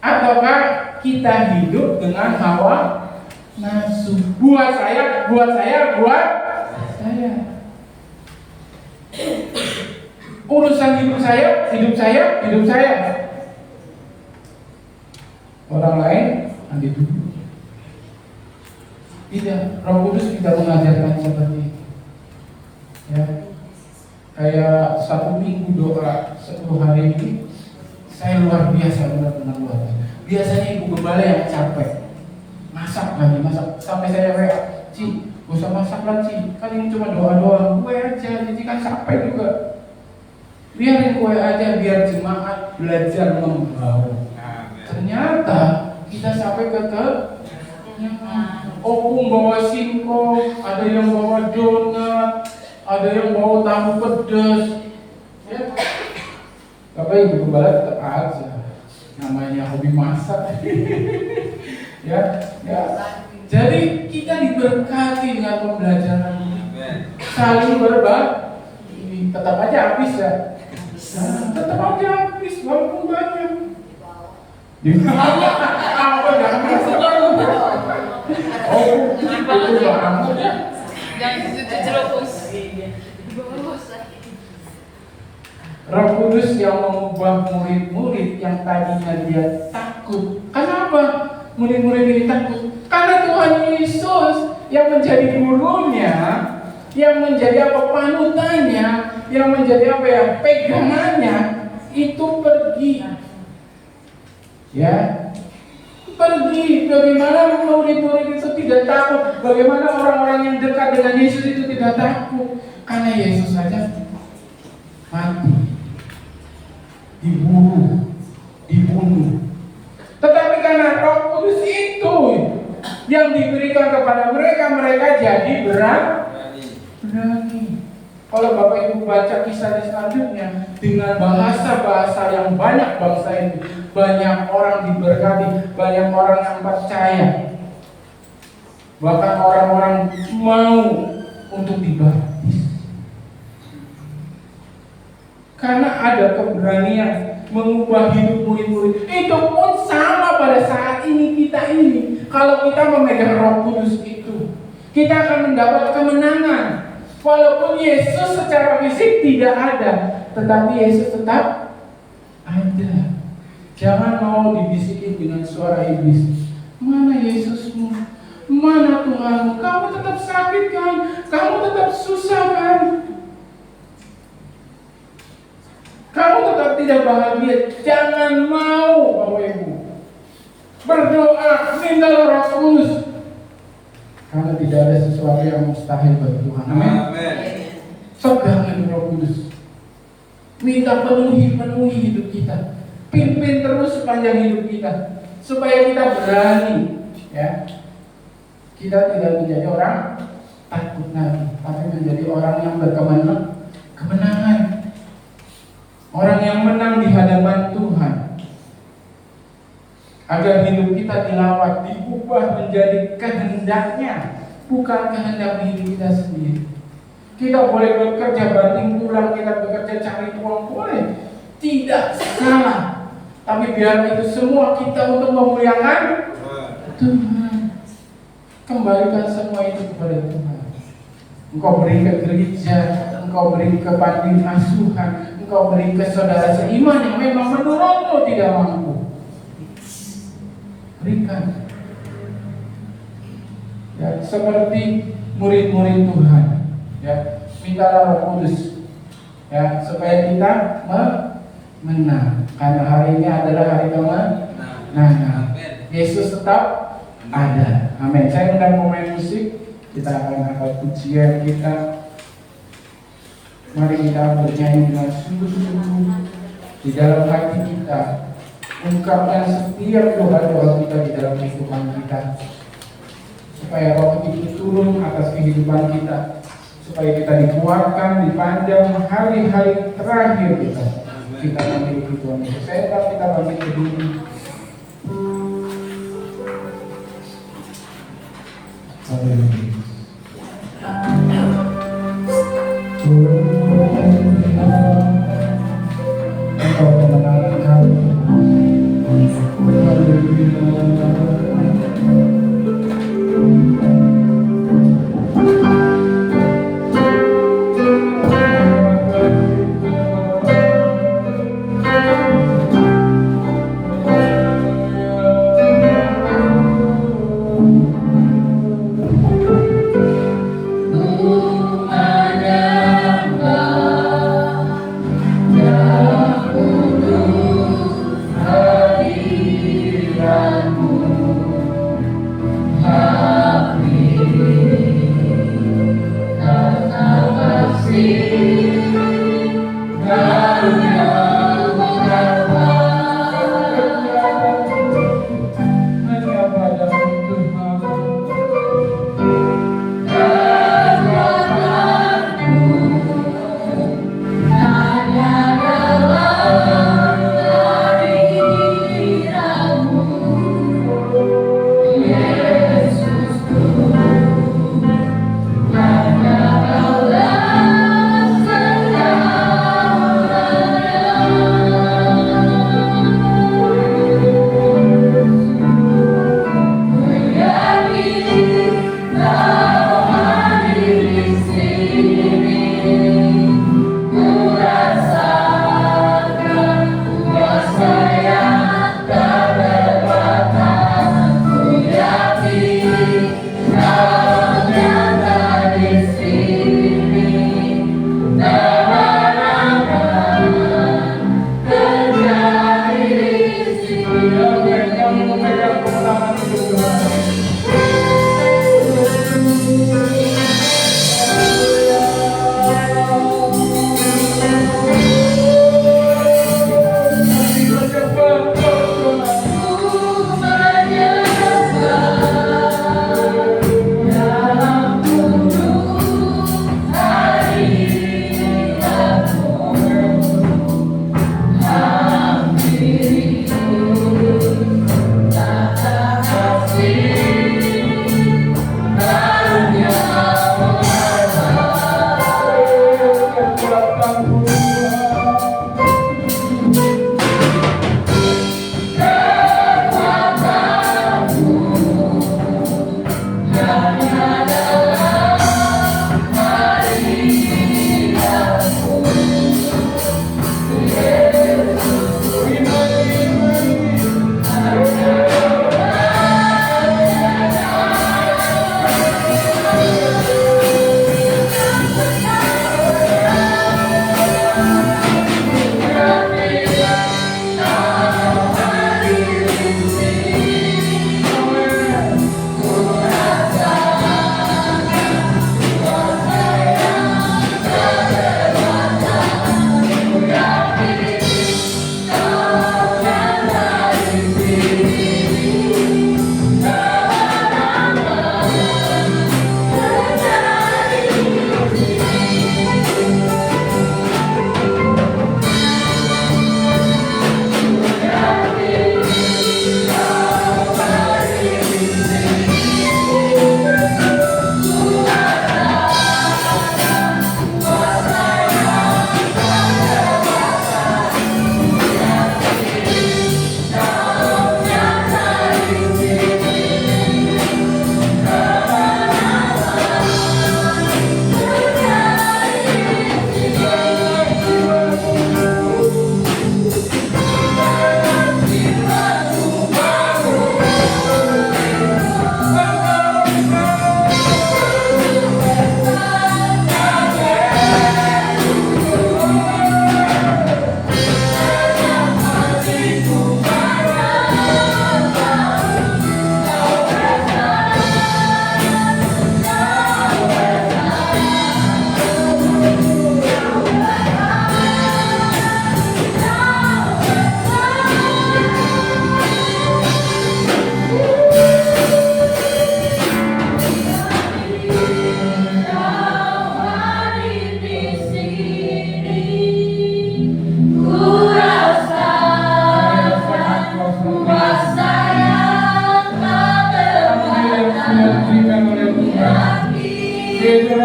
Ataukah kita hidup dengan hawa nafsu? Buat saya. Urusan hidup saya. Orang lain nanti dulu. Tidak, Roh Kudus tidak mengajarkan seperti itu. Ya. Kayak 1 minggu doa 10 hari ini, saya luar biasa benar-benar luar biasa. Biasanya ibu gembala yang capek, masak sampai saya WA, Ci, gak usah masak lah Ci, kan ini cuma doa-doa, kue aja, Cici kan capek juga. Biarin kue aja, biar jemaat belajar membawa. Ternyata kita sampai ke opung bawa singkong, ada yang bawa donat, ada yang bawa tahu pedas. Ya. Bapak ibu gembala tetap aja, namanya hobi masak. ya. Jadi kita diberkati dengan pembelajaran ini, saling berbagi. Tetap aja habis ya. Tetap aja habis walaupun banyak. Apa jangan itu banget ya. Roh Kudus yang mengubah murid-murid yang tadinya dia takut. Kenapa murid-murid ini takut? Karena Tuhan Yesus yang menjadi gurunya, yang menjadi panutannya, yang menjadi pegangannya, itu pergi. Ya, pergi. Bagaimana murid-murid itu tidak takut? Bagaimana orang-orang yang dekat dengan Yesus itu tidak takut? Karena Yesus saja mati, dibunuh. Tetapi karena Roh Kudus itu yang diberikan kepada mereka, mereka jadi berani. Kalau Bapak Ibu baca kisah selanjutnya, dengan bahasa-bahasa yang banyak bangsa itu, banyak orang diberkati, banyak orang yang percaya, bahkan orang-orang mau untuk dibaptis. Karena ada keberanian mengubah hidup murid-murid. Itu pun sama pada saat ini kita ini. Kalau kita memegang Roh Kudus itu, kita akan mendapat kemenangan. Walaupun Yesus secara fisik tidak ada, tetapi Yesus tetap ada. Jangan mau dibisikin dengan suara iblis. Mana Yesusmu? Mana Tuhanmu? Kamu tetap sakit kan? Kamu tetap susah kan? Kamu tetap tidak bahagia. Jangan mau, Bapak Ibu. Berdoa, minta Roh Kudus. Karena tidak ada sesuatu yang mustahil bagi Tuhan. Amin. Pegang Roh Kudus. Minta penuhi hidup kita. Pimpin terus sepanjang hidup kita, supaya kita berani. Ya, kita tidak menjadi orang takut lagi, tapi menjadi orang yang berkemenangan. Orang yang menang di hadapan Tuhan. Agar hidup kita dilawat, diubah menjadi kehendaknya, bukan kehendak hidup kita sendiri. Kita boleh bekerja banting tulang, kita bekerja cari uang, boleh, tidak salah. Tapi biar itu semua kita untuk memuliakan Tuhan. Kembalikan semua itu kepada Tuhan. Engkau beri ke gereja, engkau beri ke panti asuhan, engkau beri ke saudara seiman yang memang menurutmu tidak mampu. Berikan. Ya, seperti murid-murid Tuhan. Ya, mintalah Roh Kudus. Ya, supaya kita menang. Karena hari ini adalah hari kemenangan. Yesus tetap ada. Amin. Saya undang pemain musik. Kita akan angkat pujian kita. Mari kita bernyanyi dengan sungguh-sungguh di dalam hati kita. Ungkapkan setiap doa-doa kita di dalam kehidupan kita. supaya roh itu turun atas kehidupan kita, supaya kita dikuatkan di panjang hari-hari terakhir kita memiliki Tuhan Yesus. Saya tetap kita bangkit berdiri. Engkau kemenangan kami.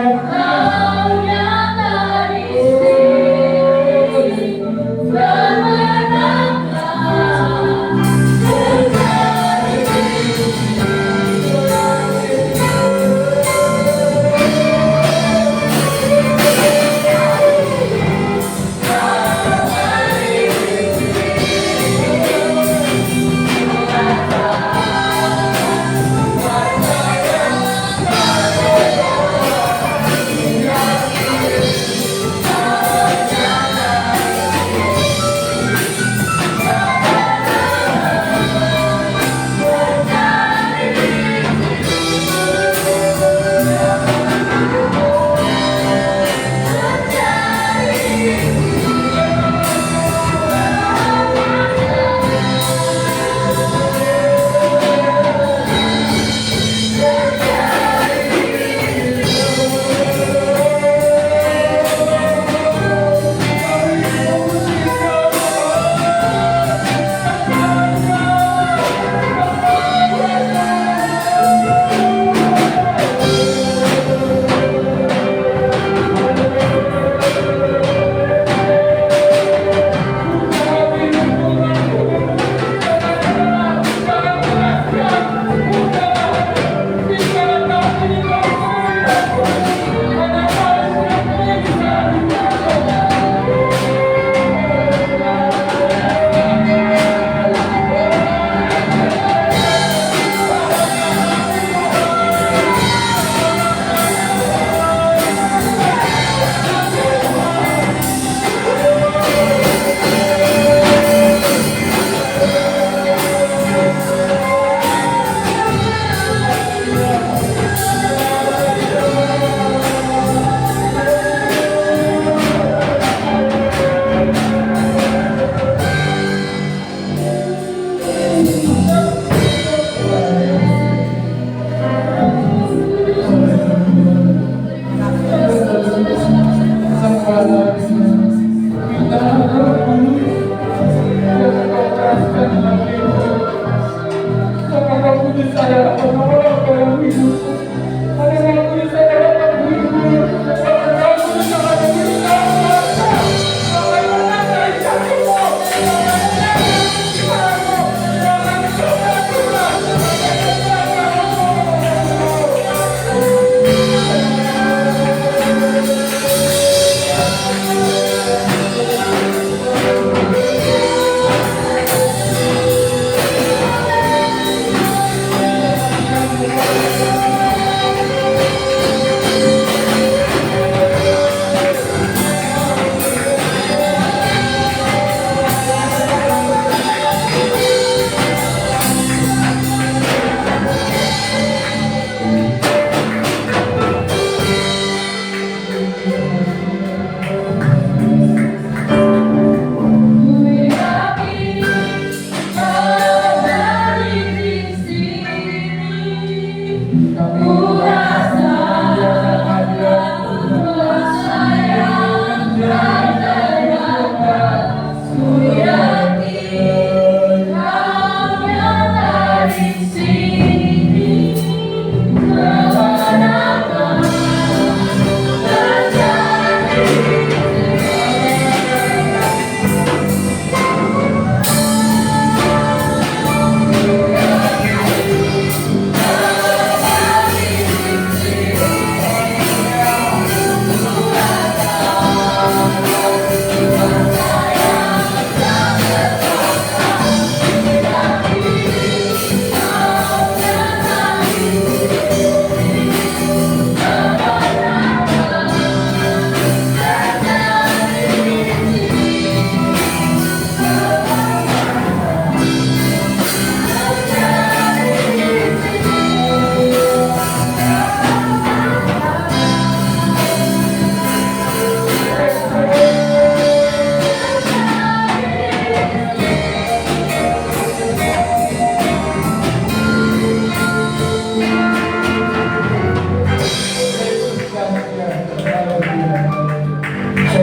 Kau nyata di sini,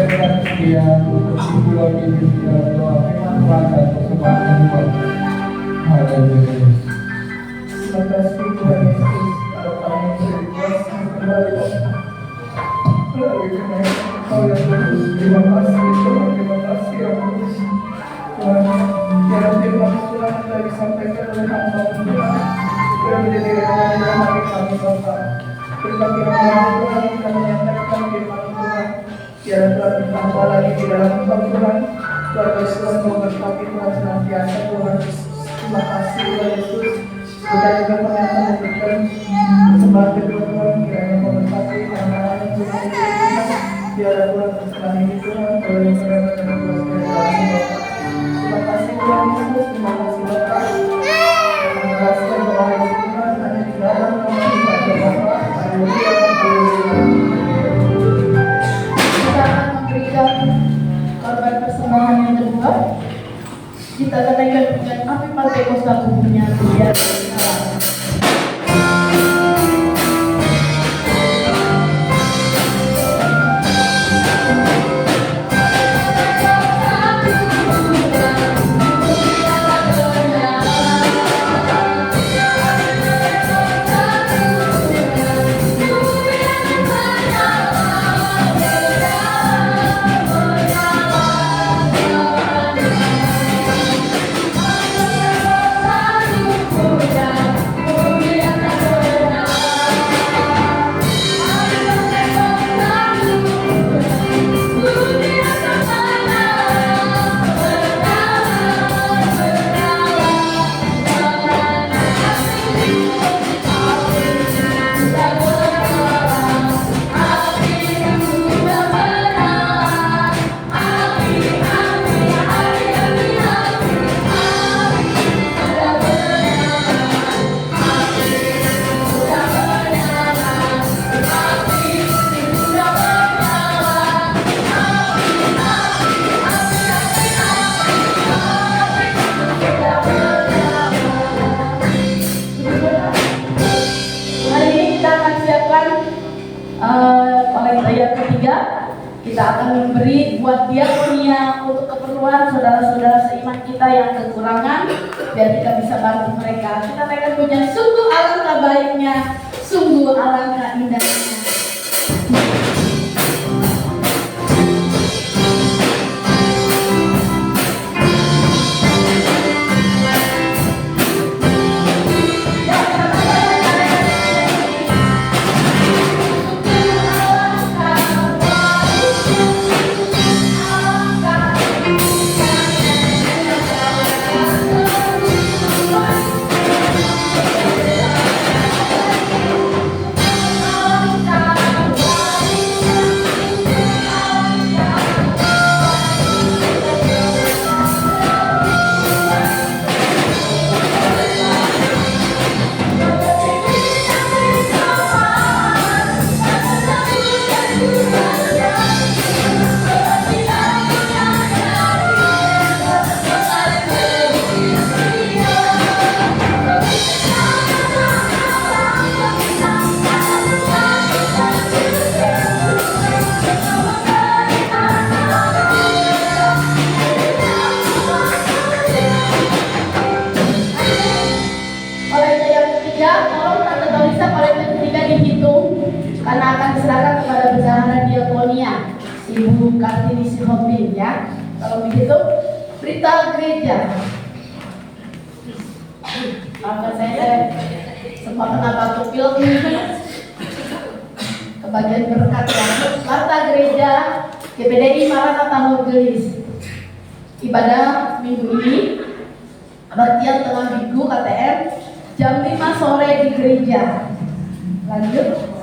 memenangkan yang bersimpulan ini doa firman Tuhan dan persembahan Tuhan. Haleluya. Terima kasih Tuhan Yesus, kalau kami berkuasa kembali melalui kenaikan Engkau yang kudus. Terima kasih Tuhan, terima kasih ya kudus. Tuhan, biar firman Tuhan yang telah disampaikan oleh hamba Tuhan, supaya menjadi rekan bagi kami Bapa. Berkati hamba Tuhan yang telah menyatakan firman Tuhan, biar Tuhan bertambah lagi di dalam Engkau Tuhan. Tuhan Yesus Tuhan memberkati Tuhan senantiasa Tuhan Yesus. Terima kasih Tuhan Yesus. Kita juga ternyata memberikan persembahan kedua Tuhan, kiranya memberkati anak-anak yang Tuhan Yesus. Biar Tuhan persembahan ini Tuhan, kalau yang mereka dan Tuhan sekalian. Terima kasih Tuhan Yesus, terima kasih Bapa. Terima kasih doa yang Tuhan hanya di dalam nama Tuhan Bapa. Haleluya, haleluya. Kita akan memberikan korban persembahan yang kedua. Kita akan naikkan dengan api Pentekosta punya biar kita akan memberi buat diakonia untuk keperluan saudara-saudara seiman kita yang kekurangan, biar kita bisa bantu mereka. Kita akan punya sungguh alangkah baiknya, sungguh alangkah indahnya. Karena akan diserahkan kepada bendahara diakonia Ibu Kartini Sihombing ya. Kalau begitu berita gereja. Maka saya sempat kena batuk pilek kebagian berkat ya. Warta gereja GPDI Maranatha Horgelis. Ibadah minggu ini Kebaktian tengah minggu KTM jam 5 sore di gereja. Lanjut.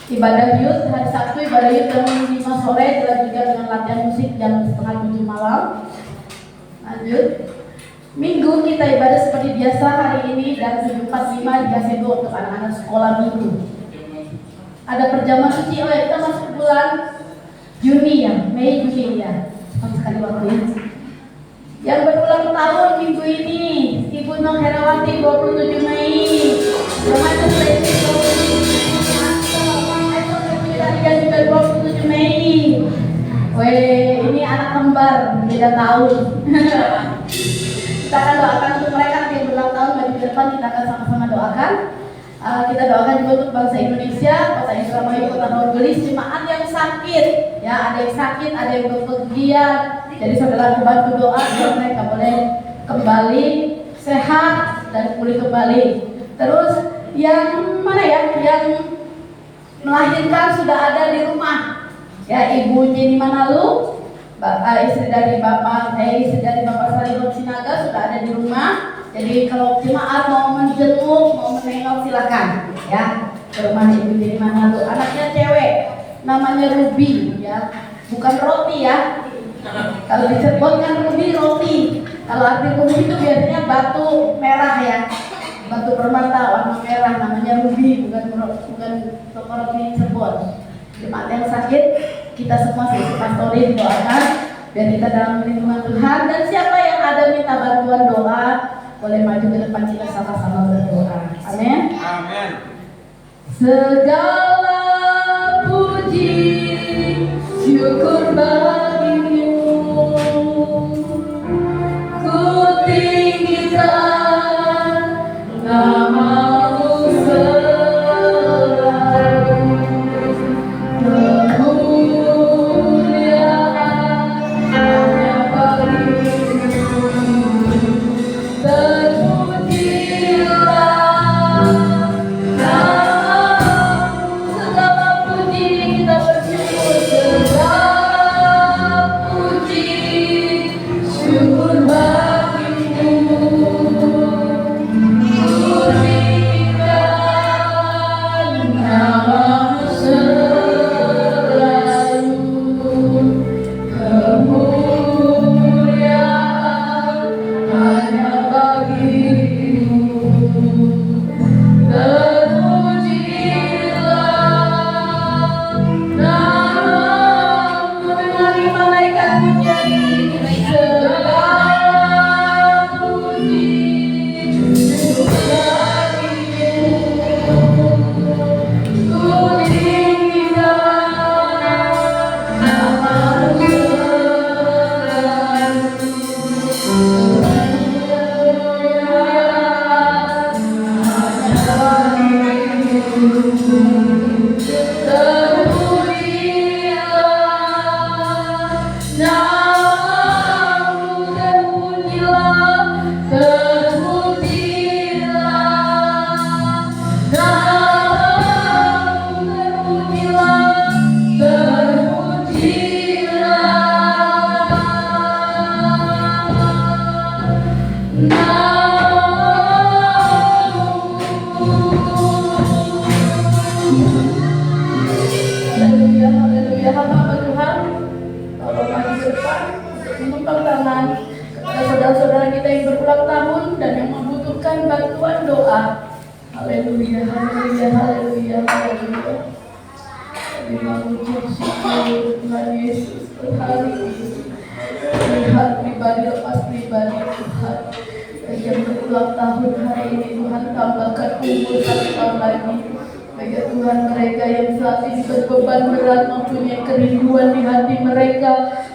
Ibadah youth hari Sabtu, ibadah youth jam 5 sore dilanjutkan dengan latihan musik jam 6:30 malam. Lanjut. Minggu kita ibadah seperti biasa hari ini dan 7:45 di Gazebo untuk anak-anak sekolah minggu. Ada perjamuan suci, oh ya kita masuk bulan Juni ya, Mei Juni ya. Sama sekali waktu ya. Yang berulang tahun minggu ini Ibu Nong Herawati 27 Mei. Remaja Tracy 27 Mei. Weh, ini anak kembar, beda tahun. Kita akan doakan untuk mereka yang berulang tahun, maju ke depan kita akan sama-sama doakan. Kita doakan juga untuk bangsa Indonesia, kota Indramayu, kota Nonggelis, jemaat yang sakit, ya ada yang sakit, ada yang bepergian. Jadi saudara bantu doa biar mereka boleh kembali sehat dan pulih kembali. Terus yang mana ya? Yang melahirkan sudah ada di rumah. Ya, Ibu Jenny Manalu, istri dari Bapak Salihun Sinaga sudah ada di rumah. Jadi kalau jemaat mau menjenguk, mau menengok silakan ya ke rumah Ibu Jenny Manalu. Anaknya cewek, namanya Ruby ya, bukan roti ya. Kalau disebut kan Ruby roti. Kalau arti Ruby itu biasanya batu merah ya, batu permata warna merah, namanya Ruby, bukan roti disebut. Jemaat yang sakit kita semua sebagai pastori doakan biar kita dalam lindungan Tuhan. Dan siapa yang ada minta bantuan doa boleh maju ke depan, kita sama-sama berdoa. Amin. Amin. Segala puji syukur bagimu, ku tinggikan namamu selalu, kemuliaan hanya bagimu.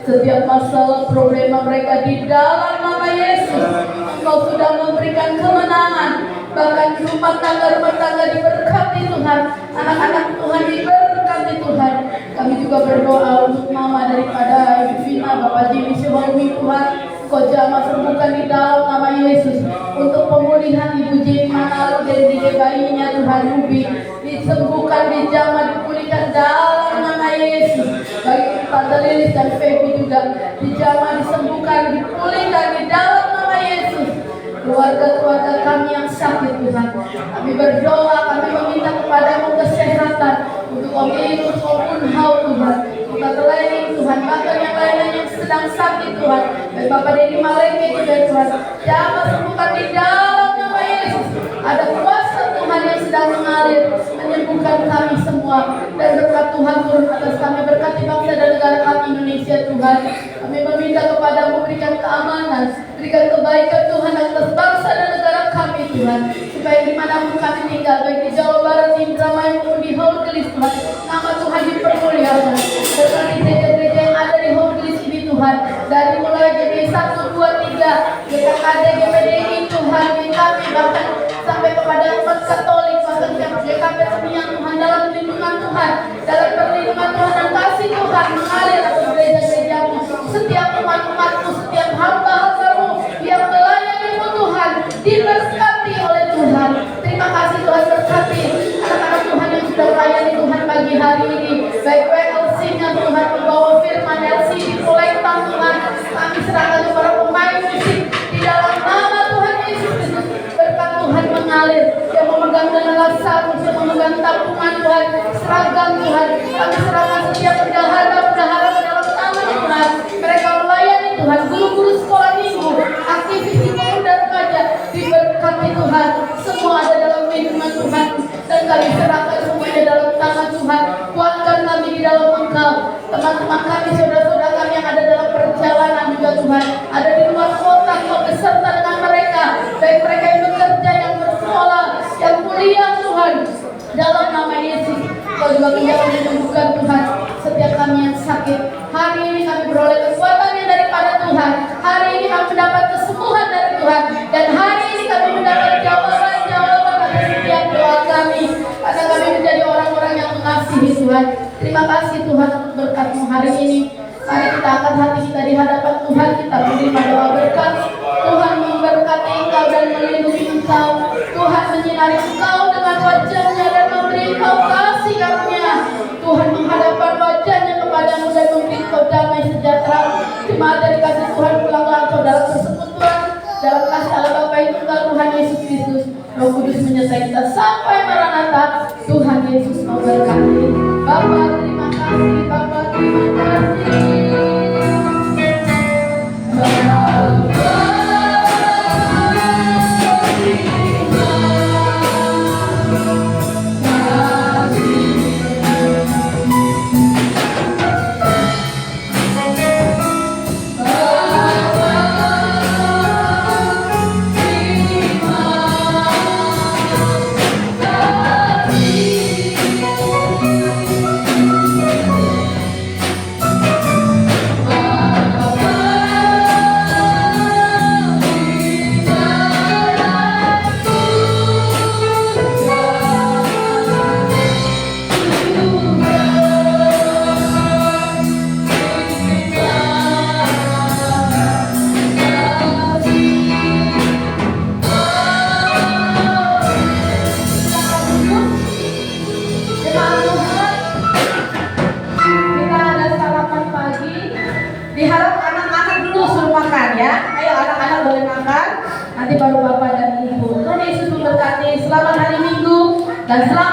Setiap masalah problema mereka di dalam nama Yesus, Engkau sudah memberikan kemenangan. Bahkan rumah tangga diberkati Tuhan, anak-anak Tuhan diberkati Tuhan. Kami juga berdoa untuk mama daripada Ibu Vina, Bapak Jimmy Sebaumi Tuhan, Kau jamah sembuhkan di dalam nama Yesus. Untuk pemulihan Ibu Jenny Manalu dan DJ bayinya Tuhan Ruby, disembuhkan, dijamah, dipulihkan dalam nama Yesus. Bagi Tante Lilis dan Feby juga dijamah, disembuhkan, dipulihkan di dalam nama Yesus. Keluarga-keluarga kami yang sakit Tuhan, kami berdoa, kami meminta kepadamu kesehatan untuk Om Ilus maupun Hau Tuhan, bukan lain Tuhan, bahkan yang lainnya yang sedang sakit Tuhan, dan Bapak Dedi Maleke juga Tuhan, jamah sembuhkan di dalam nama Yesus. Ada kuasa Tuhan yang sedang mengalir menyembuhkan kami semua, dan berkat Tuhan turun atas kami, berkati bangsa dan negara kami Indonesia Tuhan. Kami meminta kepadamu, berikan keamanan, berikan kebaikan Tuhan atas bangsa dan negara kami Tuhan, supaya dimanapun kami tinggal, baik di Jawa Barat, di Indramayu maupun di Honggelis Tuhan, nama Tuhan dipermuliakan. Berkati gereja-gereja yang ada di Honggelis ini Tuhan, dari mulai GBI 1, 2, 3, GKKD, GPDI Tuhan, di kami bahkan sampai kepada umat Katolik, bahkan GKP Seminyak Tuhan, dalam lindungan Tuhan, dalam perlindungan Tuhan dan kasih Tuhan mengalir atas gereja-gerejamu, setiap umat-umatmu, setiap hamba-hambamu yang melayanimu Tuhan, diberkati oleh Tuhan. Terima kasih Tuhan, berkati anak-anak Tuhan yang sudah melayani Tuhan pagi hari ini, baik WLC-nya Tuhan membawa firman LC di kolekta Tuhan, kami serahkan kepada pemain musik di dalam nama Tuhan Yesus Kristus. Berkat Tuhan mengalir, yang memegang dengan laksana, yang memegang tabungan Tuhan, seragam Tuhan, kami serahkan setiap bendahara-bendahara ke dalam tangan Tuhan. Mereka melayani Tuhan, guru-guru sekolah minggu, aktivis di pemuda remaja, diberkati Tuhan. Semua ada dalam lindungan Tuhan, dan kami serahkan semuanya dalam tangan Tuhan. Kuatkan kami di dalam Engkau, teman-teman kami, saudara-saudara kami yang ada dalam perjalanan juga Tuhan, ada di luar kota, Kau beserta dengan mereka, baik mereka yang bekerja, yang bersekolah, yang kuliah Tuhan, dalam nama Yesus. Kau juga menjauh menyembuhkan Tuhan setiap kami yang sakit. Hari ini kami beroleh kekuatan yang daripada Tuhan. Hari ini kami mendapat kesembuhan dari Tuhan, dan hari ini kami mendapat jawaban-jawaban atas setiap doa kami, karena kami menjadi orang-orang yang mengasihi Tuhan. Terima kasih Tuhan untuk berkat-Mu hari ini. Mari kita angkat hati kita di hadapan Tuhan, kita menerima doa berkat. Tuhan memberkati engkau dan melindungi engkau. Tuhan menyinari engkau dengan wajah-Nya dan memberi engkau kasih karunia. Tuhan menghadapkan wajah-Nya kepadamu dan memberi engkau damai sejahtera. Jemaat dari kasih Tuhan, pulanglah engkau dalam persekutuan, dalam kasih Allah Bapa yang tunggal Tuhan Yesus Kristus. Roh Kudus menyertai kita sampai Maranatha. Tuhan Yesus memberkati. Bapa terima kasih, Bapa terima kasih. Diharap anak-anak dulu suruh makan ya. Ayo anak-anak boleh makan, nanti baru Bapak dan Ibu. Tuhan Yesus memberkati. Selamat hari Minggu dan selamat